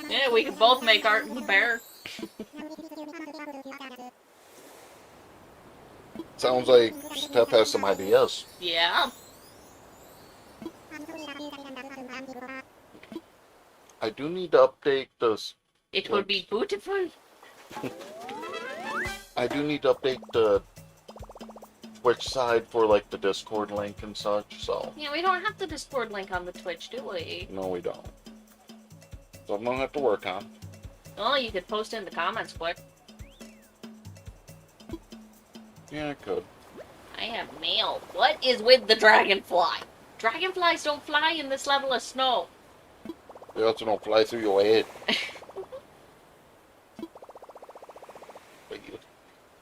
Yeah, we can both make art in the bear. Sounds like Steph has some ideas. Yeah. I do need to update this. It would be beautiful. I do need to update the Twitch side for like the Discord link and such, so. Yeah, we don't have the Discord link on the Twitch, do we? No, we don't. So I'm gonna have to work on. Oh, you could post in the comments quick. Yeah, I could. I have mail. What is with the dragonfly? Dragonflies don't fly in this level of snow. They also don't fly through your head. But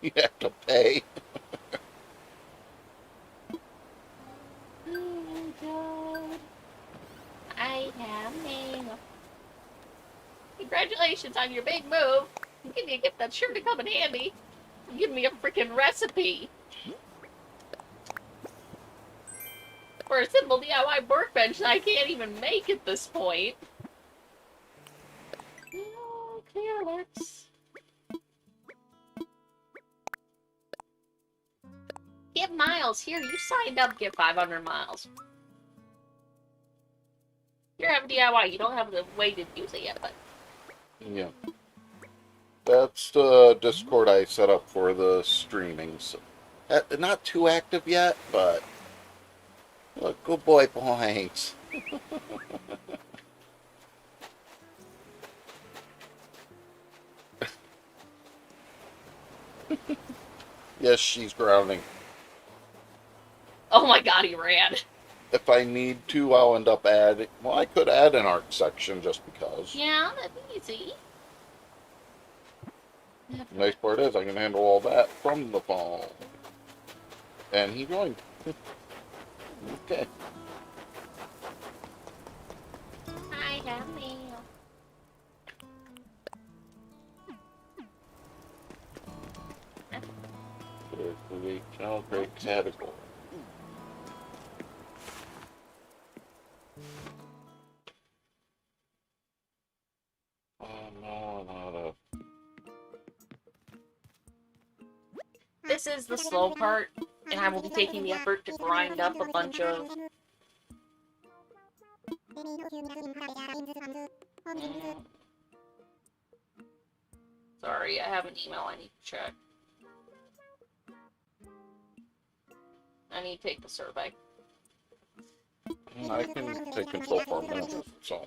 you have to pay. Oh god. I have mail. Congratulations on your big move. Give me a gift that's sure to come in handy. Give me a freaking recipe. For a simple DIY workbench that I can't even make at this point. Okay, let's... Get miles. Here, you signed up to get 500 miles. You have a DIY. You don't have the way to use it yet, but... Yeah. That's the Discord I set up for the streaming. So, not too active yet, but... Look, good boy points. Yes, she's grounding. Oh my god, he ran. If I need to, I'll end up adding... Well, I could add an art section just because. Yeah, that'd be easy. The nice part is I can handle all that from the phone. And he joined. Okay. I have mail. Create channel, create category. Oh no, not a... This is the slow part, and I will be taking the effort to grind up a bunch of... Sorry, I have an email I need to check. I need to take the survey. I can take control for a minute, so...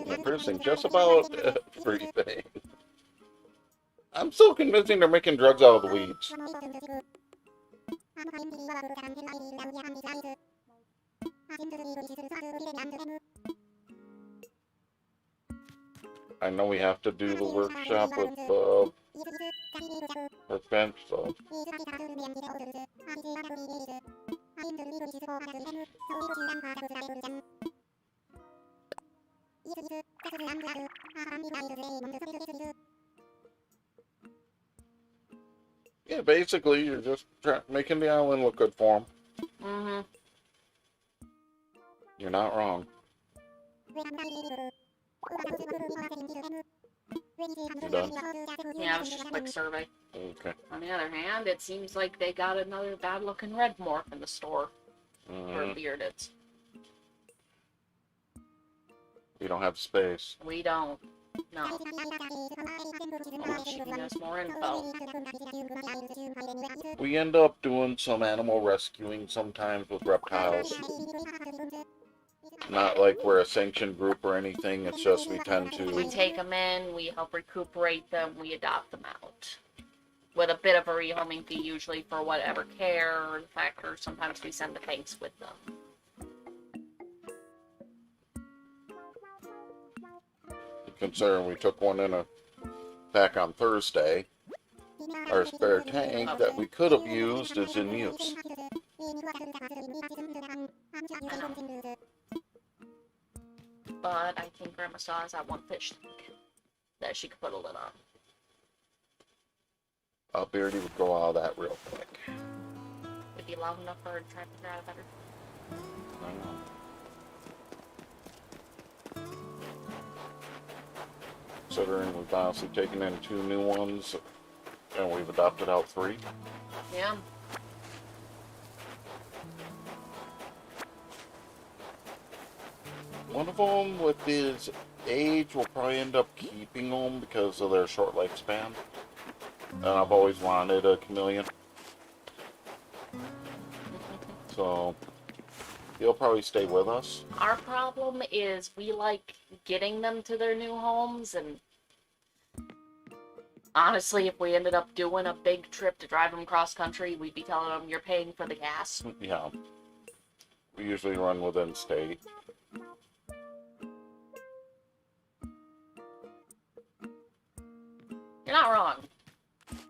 They're producing just about everything. I'm still convincing they're making drugs out of the weeds. I know we have to do the workshop with Workbench, so... Yeah, basically, you're just making the island look good for them. Mm-hmm. You're not wrong. You done? Yeah, it was just a quick survey. Okay. On the other hand, it seems like they got another bad-looking red morph in the store. Or bearded. We don't have space. We don't. No. Giving us more info. We end up doing some animal rescuing sometimes with reptiles. Not like we're a sanctioned group or anything. It's just we tend We to. take them in, we help recuperate them, we adopt them out. With a bit of a rehoming fee, usually for whatever care or factor. Sometimes we send the tanks with them. Concerned, we took one in a back on Thursday. Our spare tank that we could have used is in use. But I think Grandma still has that one fish tank that she could put a lid on. Beardy would go out of that real quick. Would be loud enough for her to try to figure out better. I know. Considering we've honestly taken in 2 new ones and we've adopted out 3. Yeah. One of them, with his age, will probably end up keeping them because of their short lifespan. And I've always wanted a chameleon. So, he'll probably stay with us. Our problem is we like getting them to their new homes, and honestly, if we ended up doing a big trip to drive them cross country, we'd be telling them you're paying for the gas. Yeah. We usually run within state. You're not wrong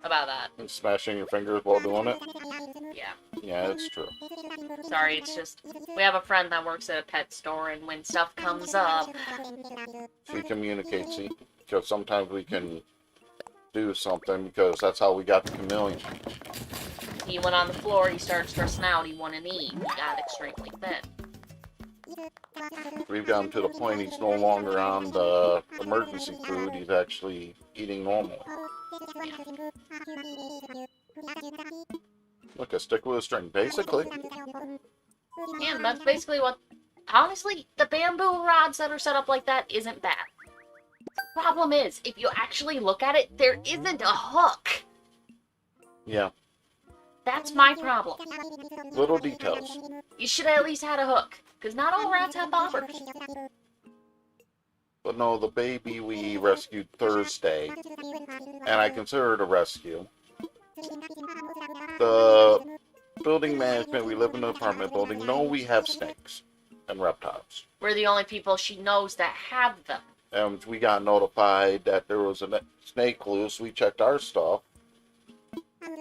about that. And smashing your fingers while doing it? Yeah. Yeah, it's true. Sorry, it's just, we have a friend that works at a pet store, and when stuff comes up, She communicates, because sometimes we can do something, because that's how we got the chameleon. he went on the floor, he started stressing out, he wanted to eat, he got extremely thin. We've gotten to the point he's no longer on the emergency food, he's actually eating normally. Look, a stick with a string, basically. Yeah, and that's basically what, honestly, the bamboo rods that are set up like that isn't bad. The problem is, if you actually look at it, there isn't a hook. Yeah, That's my problem. little details. You should have at least had a hook, because not all rats have bobbers. But no, the baby we rescued Thursday, and I consider it a rescue. The building management, we live in an apartment building, know we have snakes and reptiles. We're the only people she knows that have them. And we got notified that there was a snake loose. We checked our stuff,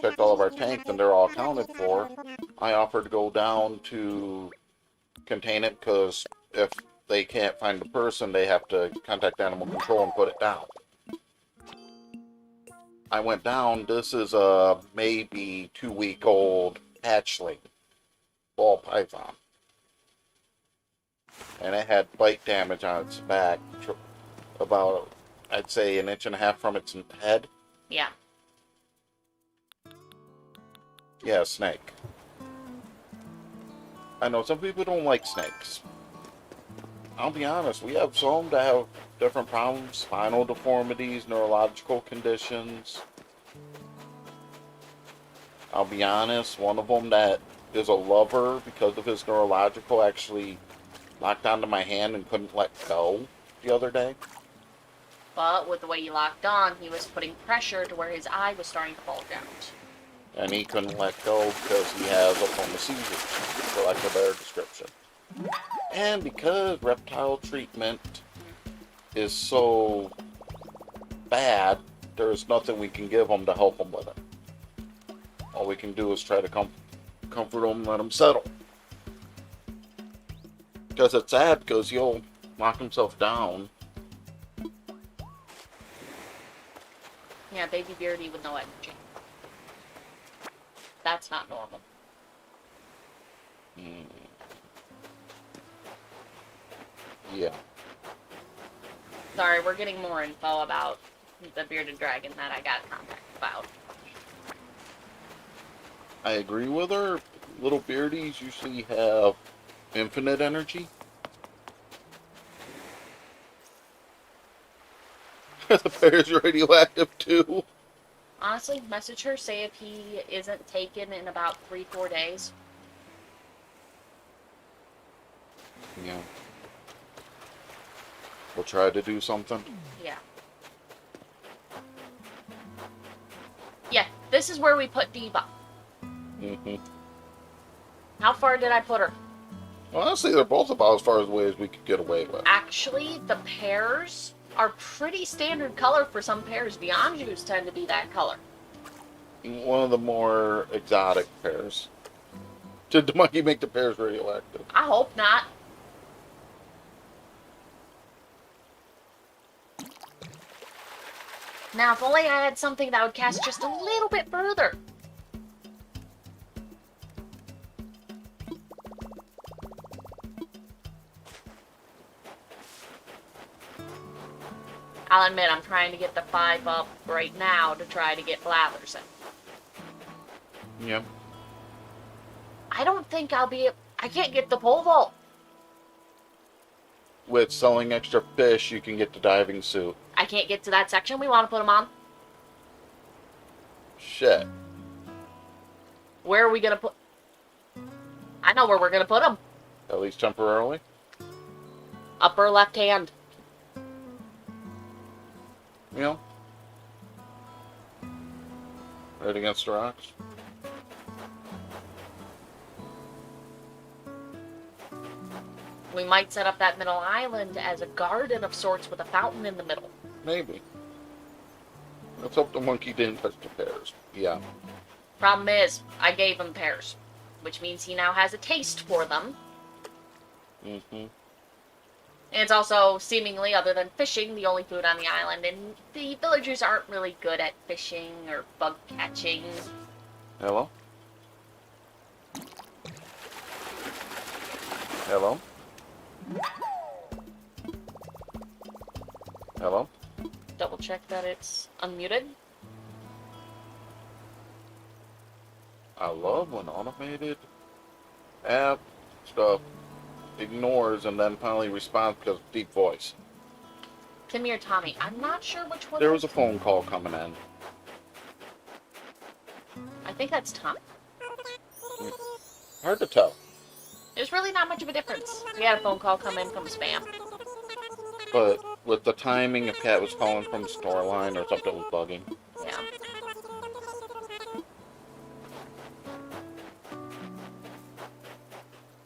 checked all of our tanks, and they're all accounted for. I offered to go down to contain it, because if they can't find the person, they have to contact animal control and put it down. I went down. This is a maybe 2-week-old hatchling ball python, and it had bite damage on its back, about, I'd say, 1.5 inches from its head. Yeah. Yeah, snake. I know some people don't like snakes. I'll be honest, we have some that have different problems, spinal deformities, neurological conditions. I'll be honest, one of them that is a lover because of his neurological actually locked onto my hand and couldn't let go the other day. But with the way he locked on, he was putting pressure to where his eye was starting to bulge out. And he couldn't let go because he has a form of seizures, for lack of a better description. And because reptile treatment is so bad, there's nothing we can give him to help him with it. All we can do is try to comfort him and let him settle. Because it's sad, because he'll knock himself down. Yeah, baby Beardy with no energy. That's not normal. Yeah. Sorry, we're getting more info about the bearded dragon that I got contact about. I agree with her. Little beardies usually have infinite energy. The bear's radioactive too. Honestly, message her, say if he isn't taken in about 3-4 days. Yeah. We'll try to do something. Yeah. Yeah, this is where we put Diva. Mm-hmm. How far did I put her? Well, honestly, they're both about as far away as we could get away with. Actually, the pears are pretty standard color for some pears. The Anjus tend to be that color. One of the more exotic pears. Did the monkey make the pears radioactive? I hope not. Now, if only I had something that would cast just a little bit further. I'll admit, I'm trying to get the 5 up right now to try to get Blathers in. Yep. I don't think I'll be... I can't get the pole vault. With selling extra fish, you can get the diving suit. I can't get to that section we want to put them on. Shit. Where are we going to put... I know where we're going to put them. At least temporarily. Upper left hand. You know? Right against the rocks. We might set up that middle island as a garden of sorts with a fountain in the middle. Maybe. Let's hope the monkey didn't touch the pears. Yeah. Problem is, I gave him pears, which means he now has a taste for them. Mm-hmm. And it's also, seemingly, other than fishing, the only food on the island, and the villagers aren't really good at fishing or bug catching. Hello? Hello? Hello? Double check that it's unmuted. I love when automated app stuff ignores and then finally responds because of deep voice. Timmy or Tommy? I'm not sure which one. There was a phone call coming in. I think that's Tommy. Hard to tell. There's really not much of a difference. We had a phone call come in from spam. But with the timing, if Kat was calling from the store line or something was bugging. Yeah.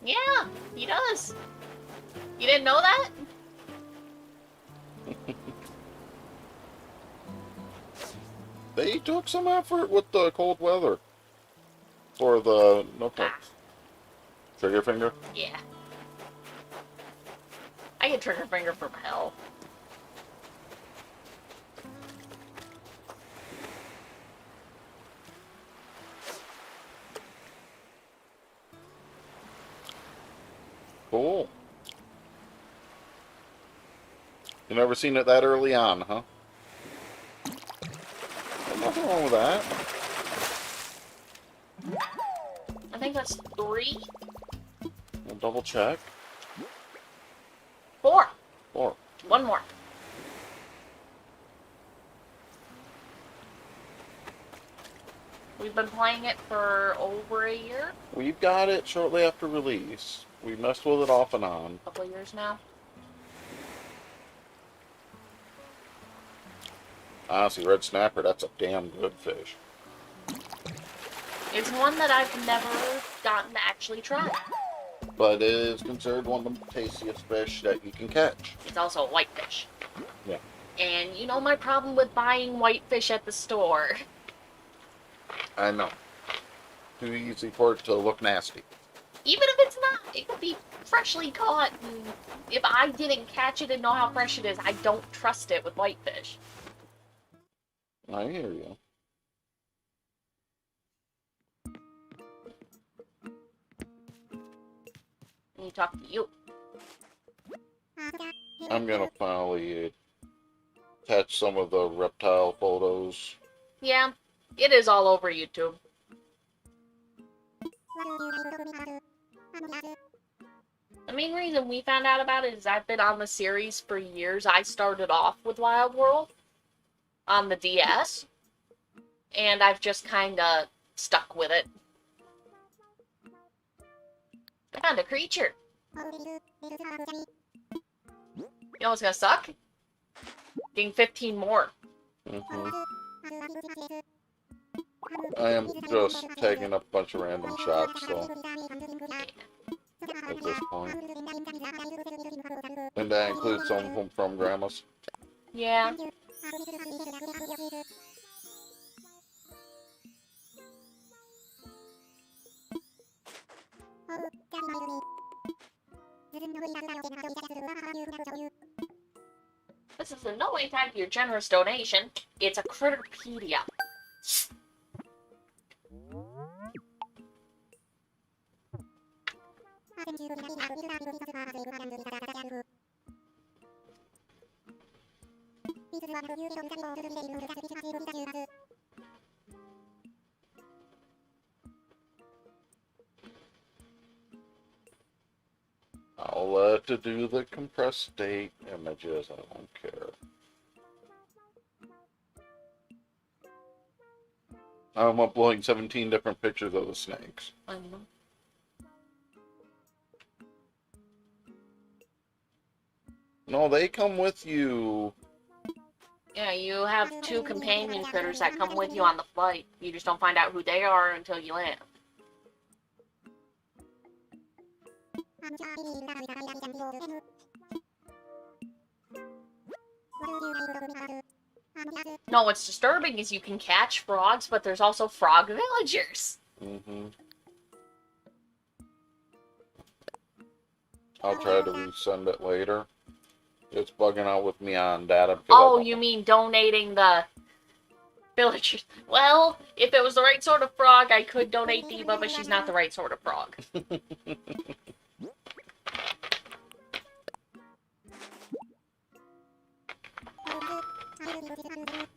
Yeah, he does. You didn't know that? They took some effort with the cold weather for the notebooks. Trigger finger? Yeah. I get trigger finger from hell. Cool. You never seen it that early on, huh? There's nothing wrong with that. I think that's 3. We'll double check. 4. 4. One more. We've been playing it for over a year. We got it shortly after release. We messed with it off and on. A couple of years now. Honestly, red snapper, that's a damn good fish. It's one that I've never gotten to actually try. But it is considered one of the tastiest fish that you can catch. It's also a whitefish. Yeah. And you know my problem with buying whitefish at the store. I know. Too easy for it to look nasty. Even if it's not, it could be freshly caught. And if I didn't catch it and know how fresh it is, I don't trust it with whitefish. I hear you. Let me talk to you. I'm gonna finally attach some of the reptile photos. Yeah, it is all over YouTube. The main reason we found out about it is I've been on the series for years. I started off with Wild World on the DS, and I've just kind of stuck with it. I found a creature. You know what's gonna suck? Getting 15 more. Mm-hmm. I am just taking a bunch of random shots, though, at this point. And that includes some of them from Grandma's. Yeah. This is in no way tied to your generous donation. It's a Critterpedia. I'll let to do the compressed state images. I don't care. I'm uploading 17 different pictures of the snakes. No, they come with you. Yeah, you have 2 companion critters that come with you on the flight. You just don't find out who they are until you land. No, what's disturbing is you can catch frogs, but there's also frog villagers. Mm-hmm. I'll try to resend it later. It's bugging out with me on data. Oh, you mean donating the villagers? Well, if it was the right sort of frog, I could donate Diva, but she's not the right sort of frog.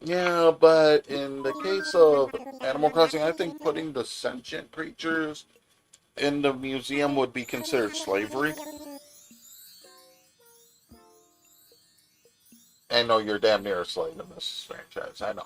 Yeah, but in the case of Animal Crossing, I think putting the sentient creatures in the museum would be considered slavery. I know you're damn near a slave in this franchise, I know.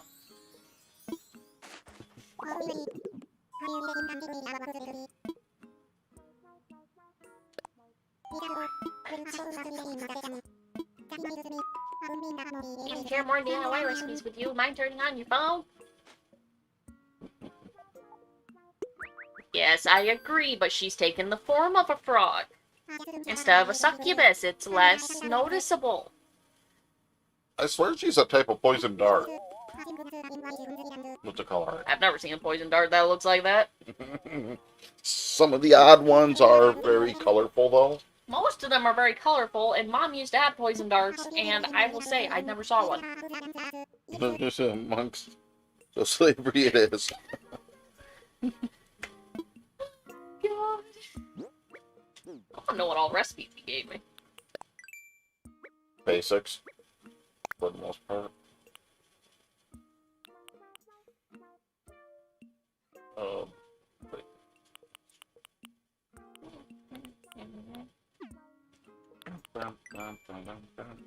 If you share more DIY recipes with you, mind turning on your phone? Yes, I agree, but she's taken the form of a frog. Instead of a succubus, it's less noticeable. I swear she's a type of poison dart. What's the color? I've never seen a poison dart that looks like that. Some of the odd ones are very colorful, though. Most of them are very colorful, and Mom used to have poison darts, and I will say, I never saw one. Just amongst the slavery it is. God. I don't know what all recipes he gave me. Basics, for the most part. Wait. Bum, bum, bum, bum, bum.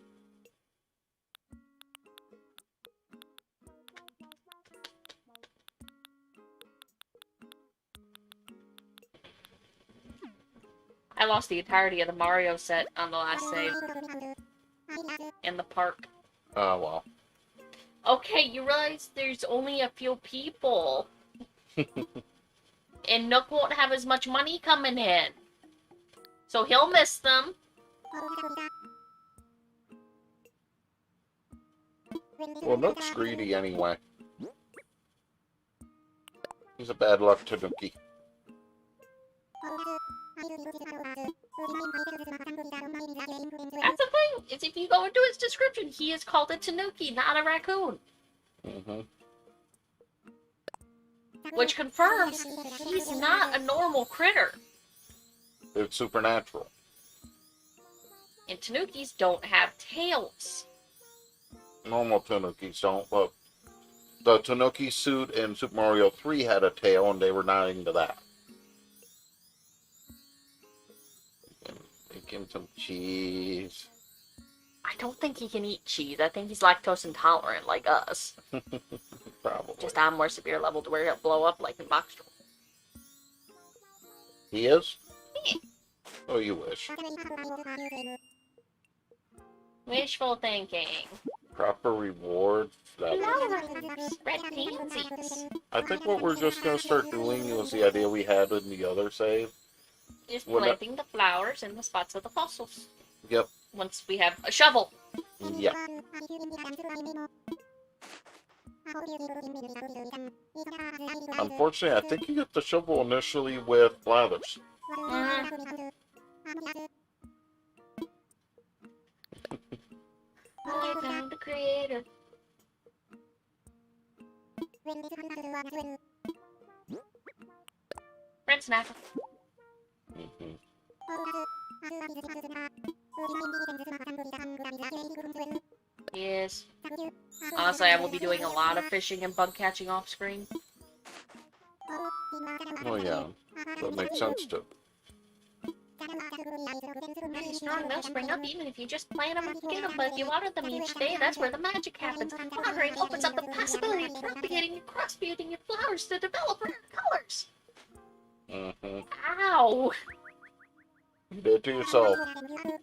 I lost the entirety of the Mario set on the last save. In the park. Oh, well. Okay, you realize there's only a few people. And Nook won't have as much money coming in. So he'll miss them. Well, Nook's greedy anyway. He's a bad luck Tanuki. That's the thing, is if you go into his description, he is called a Tanuki, not a raccoon. Mm-hmm. Which confirms he's not a normal critter. It's supernatural. And Tanukis don't have tails. Normal Tanukis don't, but the Tanuki suit in Super Mario 3 had a tail, and they were not into that. Make him some cheese. I don't think he can eat cheese. I think he's lactose intolerant, like us. Probably. Just on a more severe level to where he'll blow up like in Boxtrol. He is? Oh, you wish. Wishful thinking. Proper reward. That Flowers. Red pansies. I think what we're just gonna start doing was the idea we had in the other save. Is When that- planting the flowers in the spots of the fossils. Yep. Once we have a shovel. Yeah. Unfortunately, I think you get the shovel initially with blathers. Mhm. I found a creator. Red snack. Mhm. Yes. Honestly, I will be doing a lot of fishing and bug catching off screen. Oh yeah, that makes sense too. Strong, they'll spring up even if you just plant them and get them, but if you water them each day, that's where the magic happens. Watering opens up the possibility of propagating and cross-breeding your flowers to develop rare colors. Mhm. Ow! You did it to yourself. I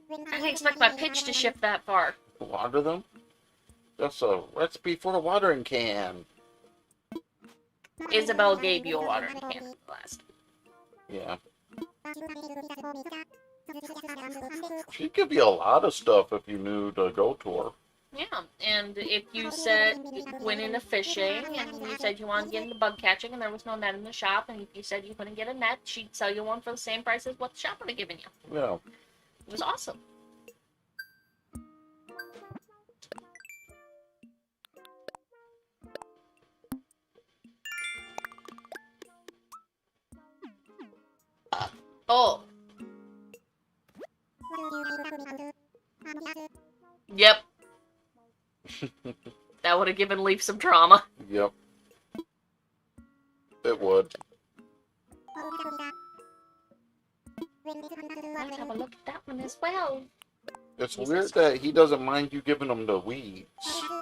didn't expect my pitch to shift that far. Water them. That's a recipe for a watering can. Isabel gave you a watering can last. Yeah. She'd give you a lot of stuff if you knew to go to her. Yeah, and if you said you went into fishing and you said you wanted to get into bug catching and there was no net in the shop, and if you said you couldn't get a net, she'd sell you one for the same price as what the shop would have given you. Yeah. It was awesome. Oh. Yep. That would have given Leaf some trauma. Yep. It would. Let's have a look at that one as well. It's weird that he doesn't mind you giving him the weeds,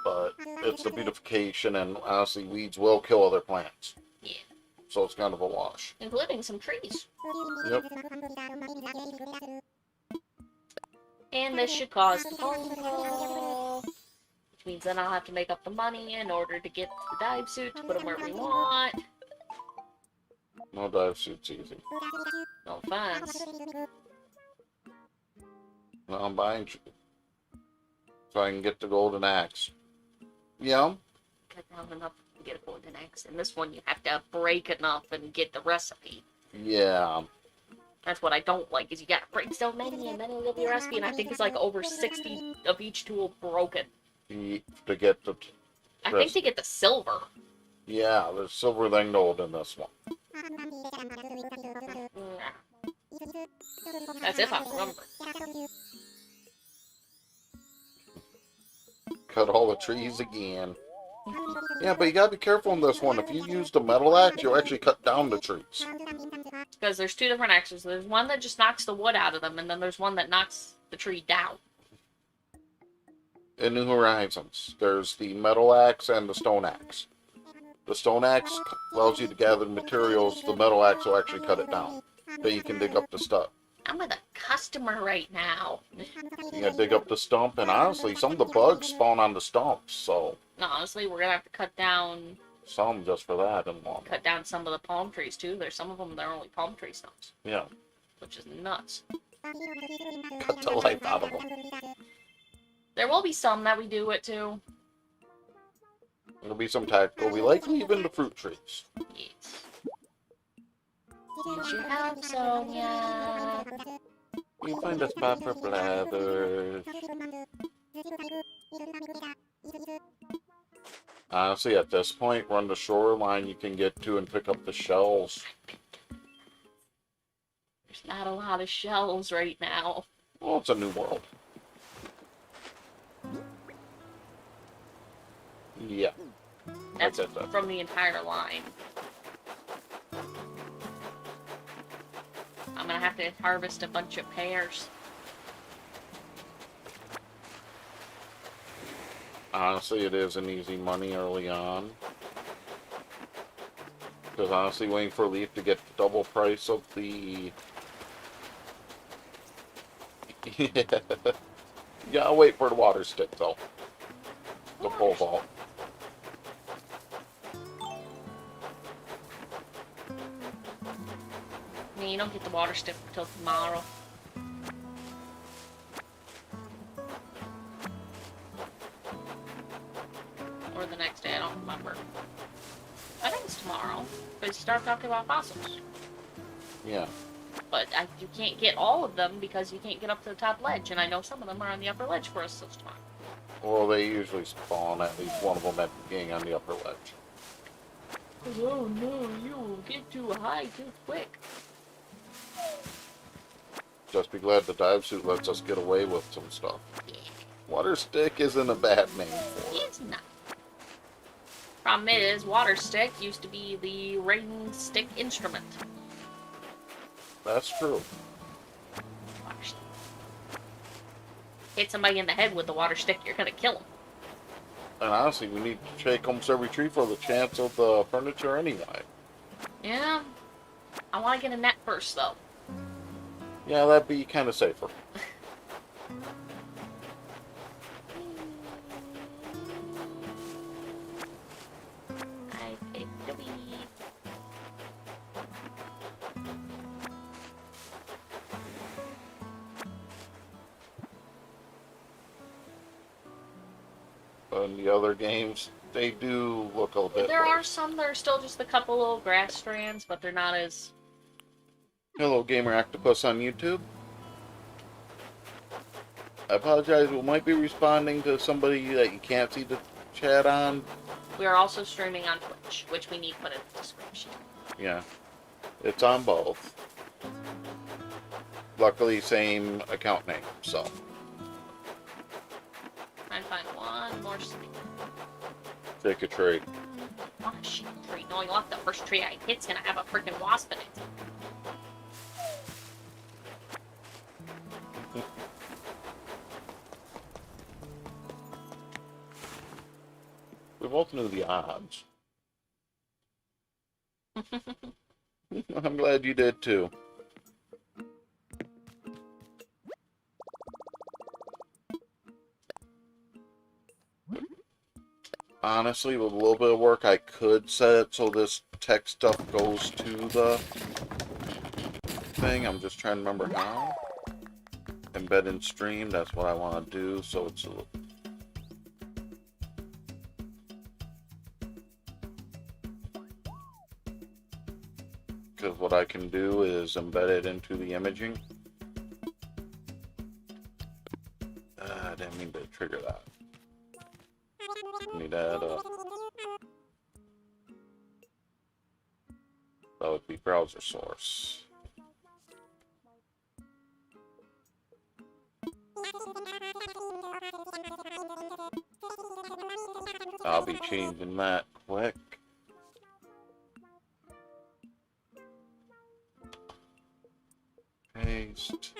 but it's the beautification, and honestly, weeds will kill other plants. Yeah. So it's kind of a wash. Including some trees. Yep. And this should cause the phone call. Which means then I'll have to make up the money in order to get the dive suit to put them where we want. No dive suit's easy. No offense. No, I'm buying so I can get the golden axe. Yeah. Cut down enough to get a golden axe. And this one you have to break enough and get the recipe. Yeah. That's what I don't like, is you gotta break so many and then it'll give you a recipe, and I think it's like over 60 of each tool broken. To get the. I think to get the silver. Yeah, there's silver than gold in this one. That's if I remember. Cut all the trees again. Yeah, but you gotta be careful in this one. If you use the metal axe, you'll actually cut down the trees. Because there's two different axes. There's one that just knocks the wood out of them, and then there's one that knocks the tree down. In New Horizons, there's the metal axe and the stone axe. The stone axe allows you to gather materials. The metal axe will actually cut it down. But you can dig up the stuff. I'm with a customer right now. You gotta dig up the stump, and honestly, some of the bugs spawn on the stumps, so No, honestly, we're gonna have to cut down just for that and one. some of the palm trees too. There's some of them that are only palm tree stumps, Yeah, which is nuts. cut the life out of them. There will be some that we do it to. There'll be some tactical. We like leaving the fruit trees. Yes. Need your help, Sonia. You find a spot for blathers. Honestly, at this point, run the shoreline you can get to and pick up the shells. There's not a lot of shells right now. Well, it's a new world. Yeah. That's it, then. from the entire line. I'm gonna have to harvest a bunch of pears. Honestly, it is an easy money early on. Because honestly, waiting for Leaf to get the double price of the... Yeah, I'll wait for the water stick though. The pole vault. I mean, you don't get the water stick until tomorrow. Or the next day, I don't remember. I think it's tomorrow. Because you start talking about fossils. Yeah. But you can't get all of them because you can't get up to the top ledge. And I know some of them are on the upper ledge for us this time. Well, they usually spawn at least one of them at the beginning on the upper ledge. Oh no, you get too high too quick. Just be glad the dive suit lets us get away with some stuff. Water stick isn't a bad name for it. It's not. Problem is, water stick used to be the rain stick instrument. That's true. Water stick. Hit somebody in the head with the water stick, you're gonna kill them. And honestly, we need to shake almost every tree for the chance of the furniture anyway. Yeah. I want to get a net first, though. Yeah, that'd be kind of safer. I picked a weed. And the other games, they do look a bit There are worse. some that are still just a couple little grass strands, but they're not as... Hello, Gamer Octopus on YouTube. I apologize, we might be responding to somebody that you can't see the chat on. We are also streaming on Twitch, which we need to put in the description. Yeah, it's on both. Luckily, same account name, so. Try and find one more stick. Take a tree. Oh, shit, tree. No, you want the first tree I hit's gonna have a freaking wasp in it. We both knew the odds. I'm glad you did too. Honestly, with a little bit of work, I could set it so this text stuff goes to the thing. I'm just trying to remember how. Embed in stream, that's what I want to do, so it's a little... Because what I can do is embed it into the imaging. I didn't mean to trigger that. Need to add a... That would be browser source. I'll be changing that quick. Paste.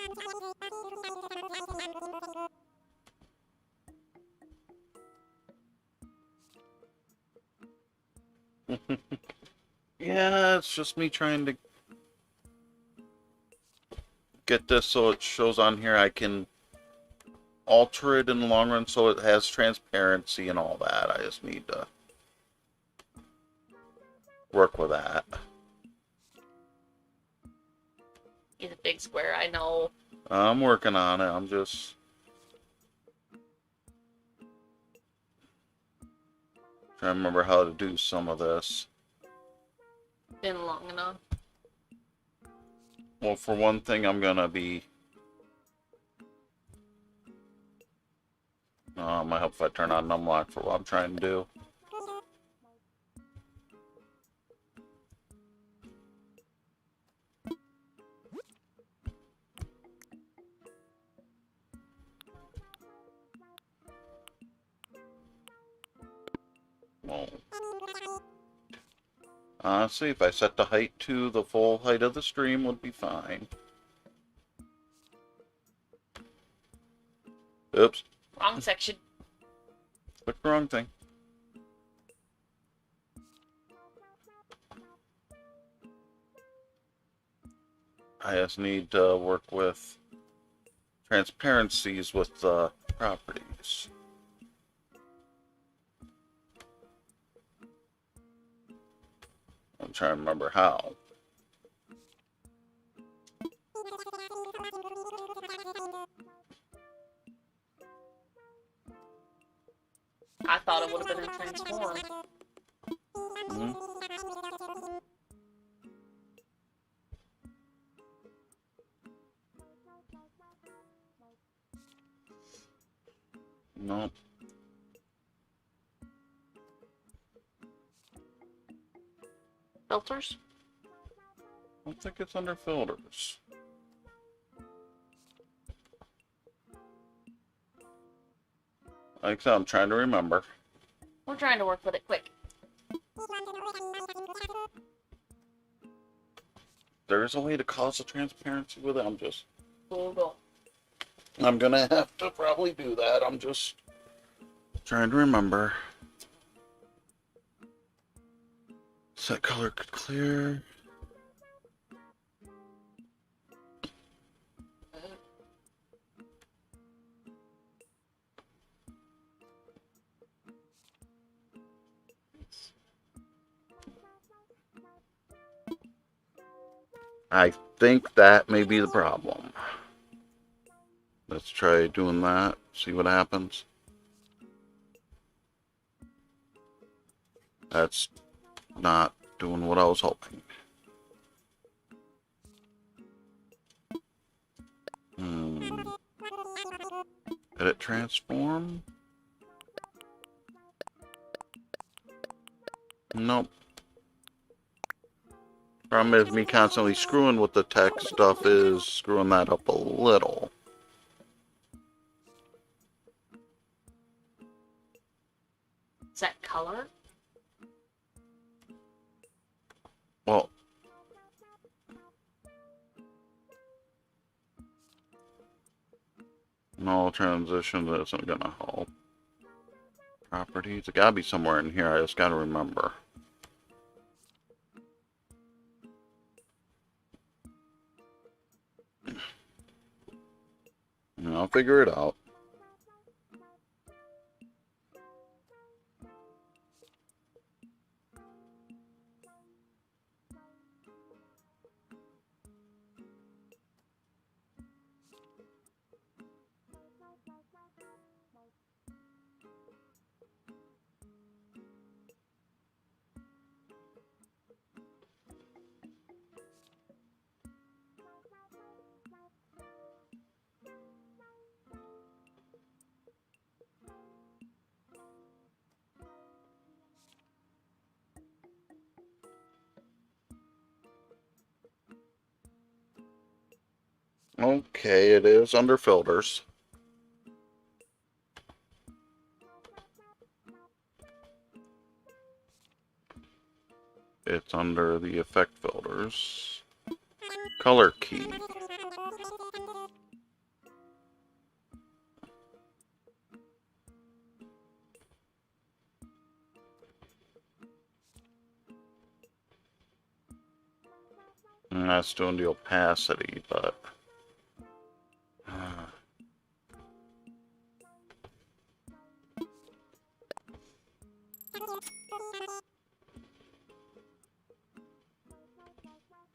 Yeah, it's just me trying to get this so it shows on here. I can alter it in the long run so it has transparency and all that. I just need to work with that. He's a big square, I know. I'm working on it. I'm just trying to remember how to do some of this. Been long enough. Well, for one thing, I'm gonna be... might help if I turn on numlock for what I'm trying to do. Well, honestly, if I set the height to the full height of the stream, would be fine. Oops. Wrong section. Clicked the wrong thing. I just need to work with transparencies with the properties. I'm trying to remember how. I thought it would have been in transform. Mhm. No, Filters? I don't think it's under filters. Like I said, I'm trying to remember. We're trying to work with it quick. There's a way to cause a transparency with it. Google. I'm gonna have to probably do that. I'm just trying to remember. Set color clear. I think that may be the problem. Let's try doing that. See what happens. That's not doing what I was hoping. Edit transform? Nope. Problem is me constantly screwing with the text stuff is screwing that up a little. Set color? Well, no transition isn't gonna help. Properties, it gotta be somewhere in here. I just gotta remember. And I'll figure it out. Okay, it is under filters. It's under the effect filters. Color key. And that's doing the opacity, but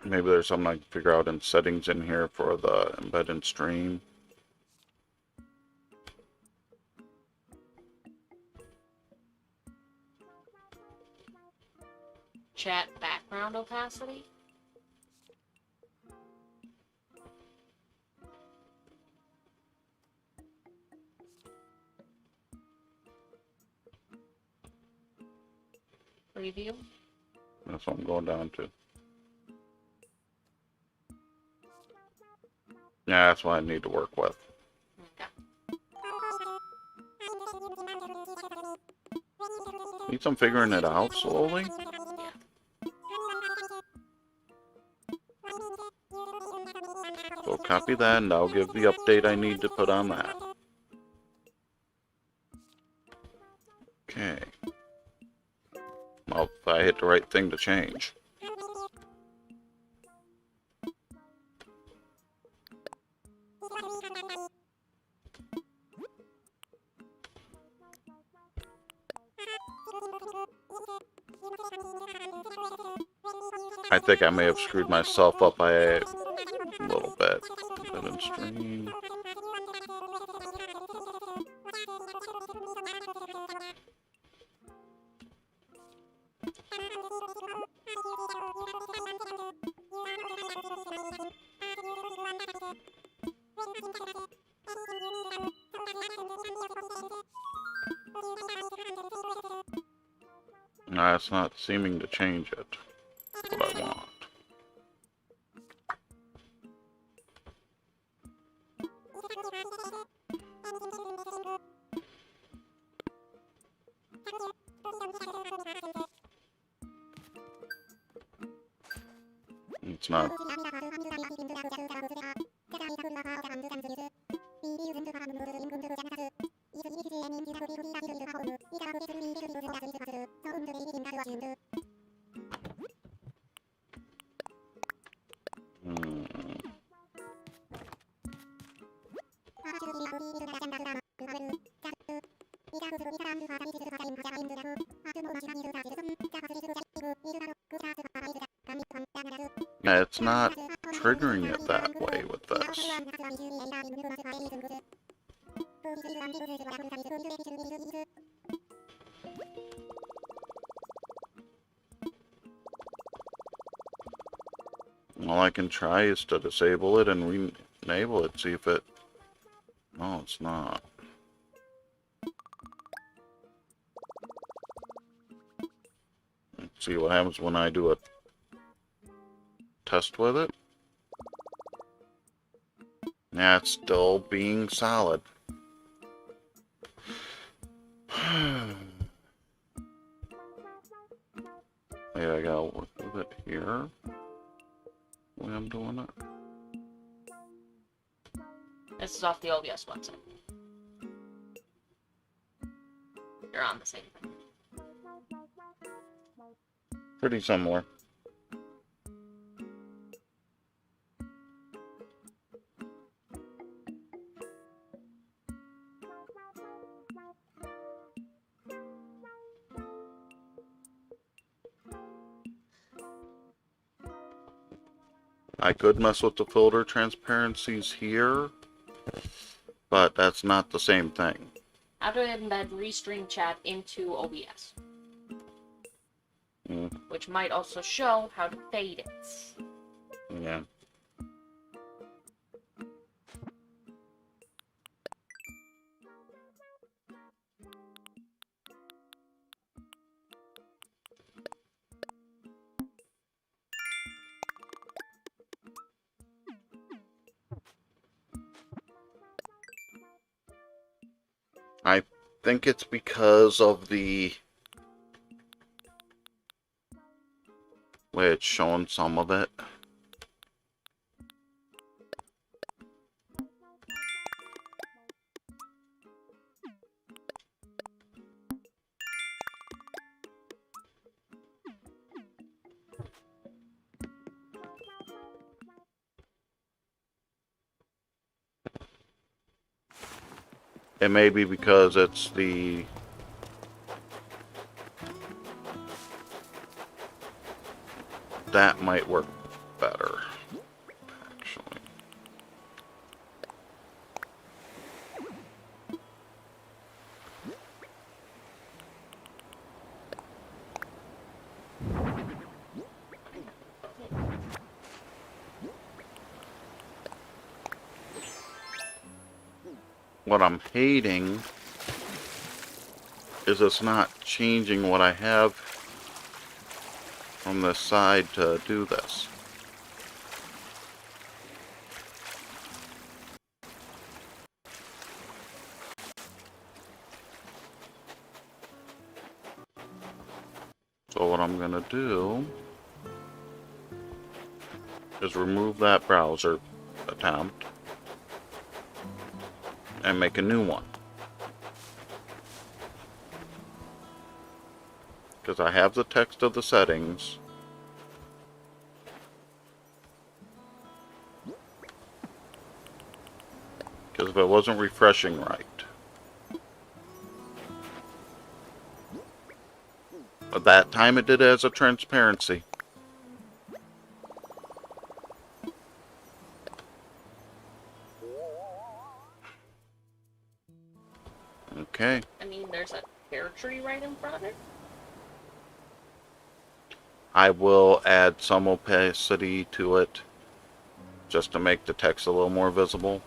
maybe there's something I can figure out in settings in here for the embed and stream. Chat background opacity? Preview? That's what I'm going down to. Yeah, that's what I need to work with. Okay. Need some figuring it out slowly. So copy that and I'll give the update I need to put on that. Okay. Well, if I hit the right thing to change. I think I may have screwed myself up by a little bit. Seven stream. Nah, it's not seeming to change it. What I want. It's not. Yeah, it's not triggering it that way with this. All I can try is to disable it and re-enable it, see if it... No, it's not. Let's see what happens when I do a test with it. Yeah, it's still being solid. Yeah, I gotta work with it here. The way I'm doing it. This is off the OBS website. You're on the same thing. Pretty similar. I could mess with the filter transparencies here, but that's not the same thing. How to embed restream chat into OBS. Which might also show how to fade it. Yeah. I think it's because of the way it's showing some of it. It may be because it's the... That might work better, actually. What I'm hating is it's not changing what I have from this side to do this. So what I'm gonna do is remove that browser attempt and make a new one. Because I have the text of the settings. Because if it wasn't refreshing right. That time it did it as a transparency. Okay. I mean, there's a pear tree right in front of it. I will add some opacity to it just to make the text a little more visible.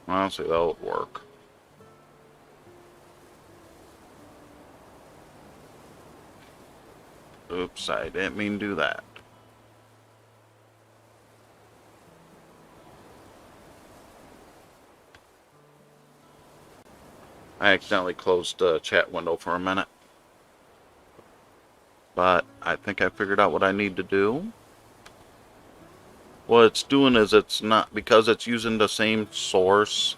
Honestly, that would work. Oops, I didn't mean to do that. I accidentally closed the chat window for a minute. But I think I figured out what I need to do. What it's doing is it's not, because it's using the same source,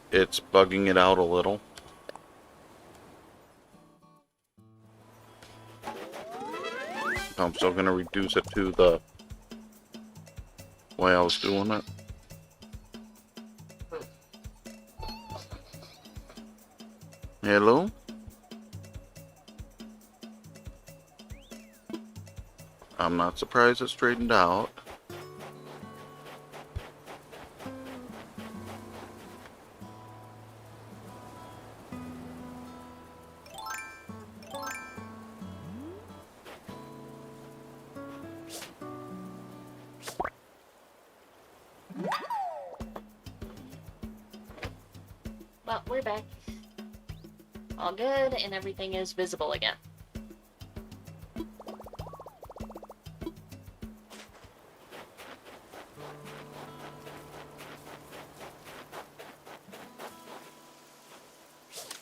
it's bugging it out a little. I'm still going to reduce it to the way I was doing it. Hello? I'm not surprised it straightened out. Well, we're back. All good, and everything is visible again.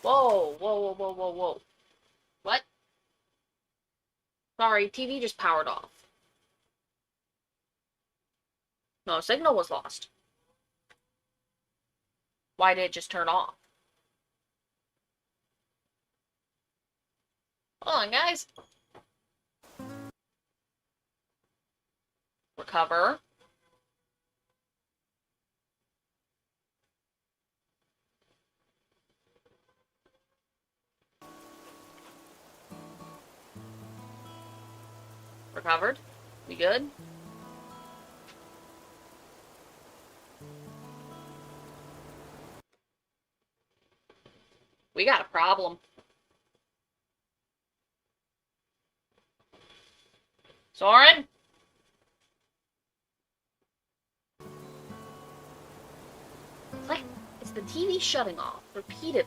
Whoa, whoa, whoa, whoa, whoa, whoa. What? Sorry, TV just powered off. No, signal was lost. Why did it just turn off? Hold on, guys. Recover. Recovered. We good? We got a problem. Soren? It's like, it's the TV shutting off repeatedly.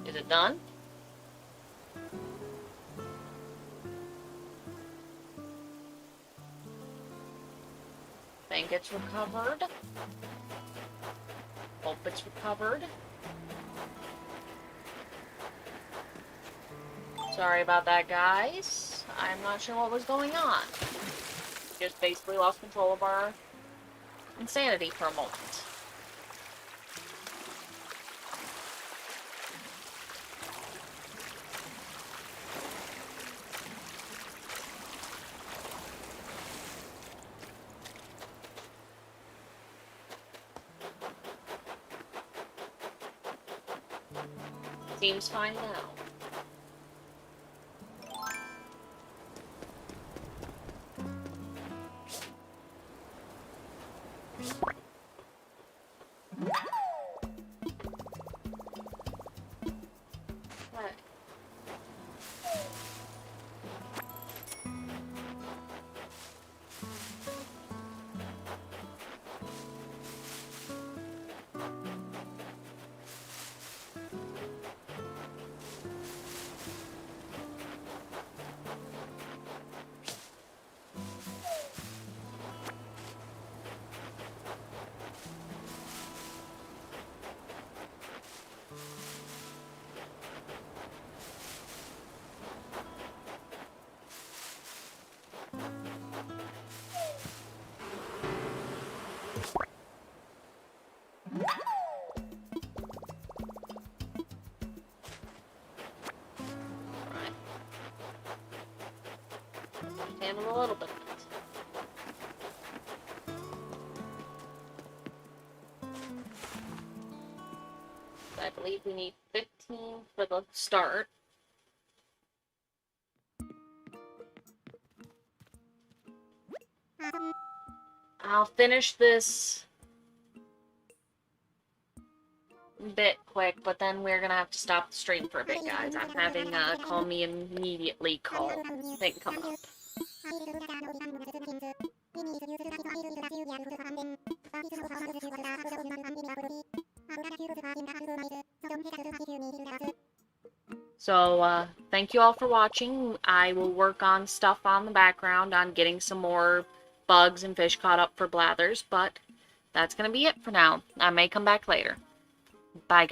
Is it done? Think it's recovered. Hope it's recovered. Sorry about that, guys. I'm not sure what was going on. Just basically lost control of our insanity for a moment. Seems fine now. What? handle a little bit of it. I believe we need 15 for the start. I'll finish this bit quick, but then we're gonna have to stop the stream for a bit, guys. I'm having a call me immediately call thing come up. So, thank you all for watching. I will work on stuff on the background on getting some more bugs and fish caught up for Blathers, but that's gonna be it for now. I may come back later. Bye, guys.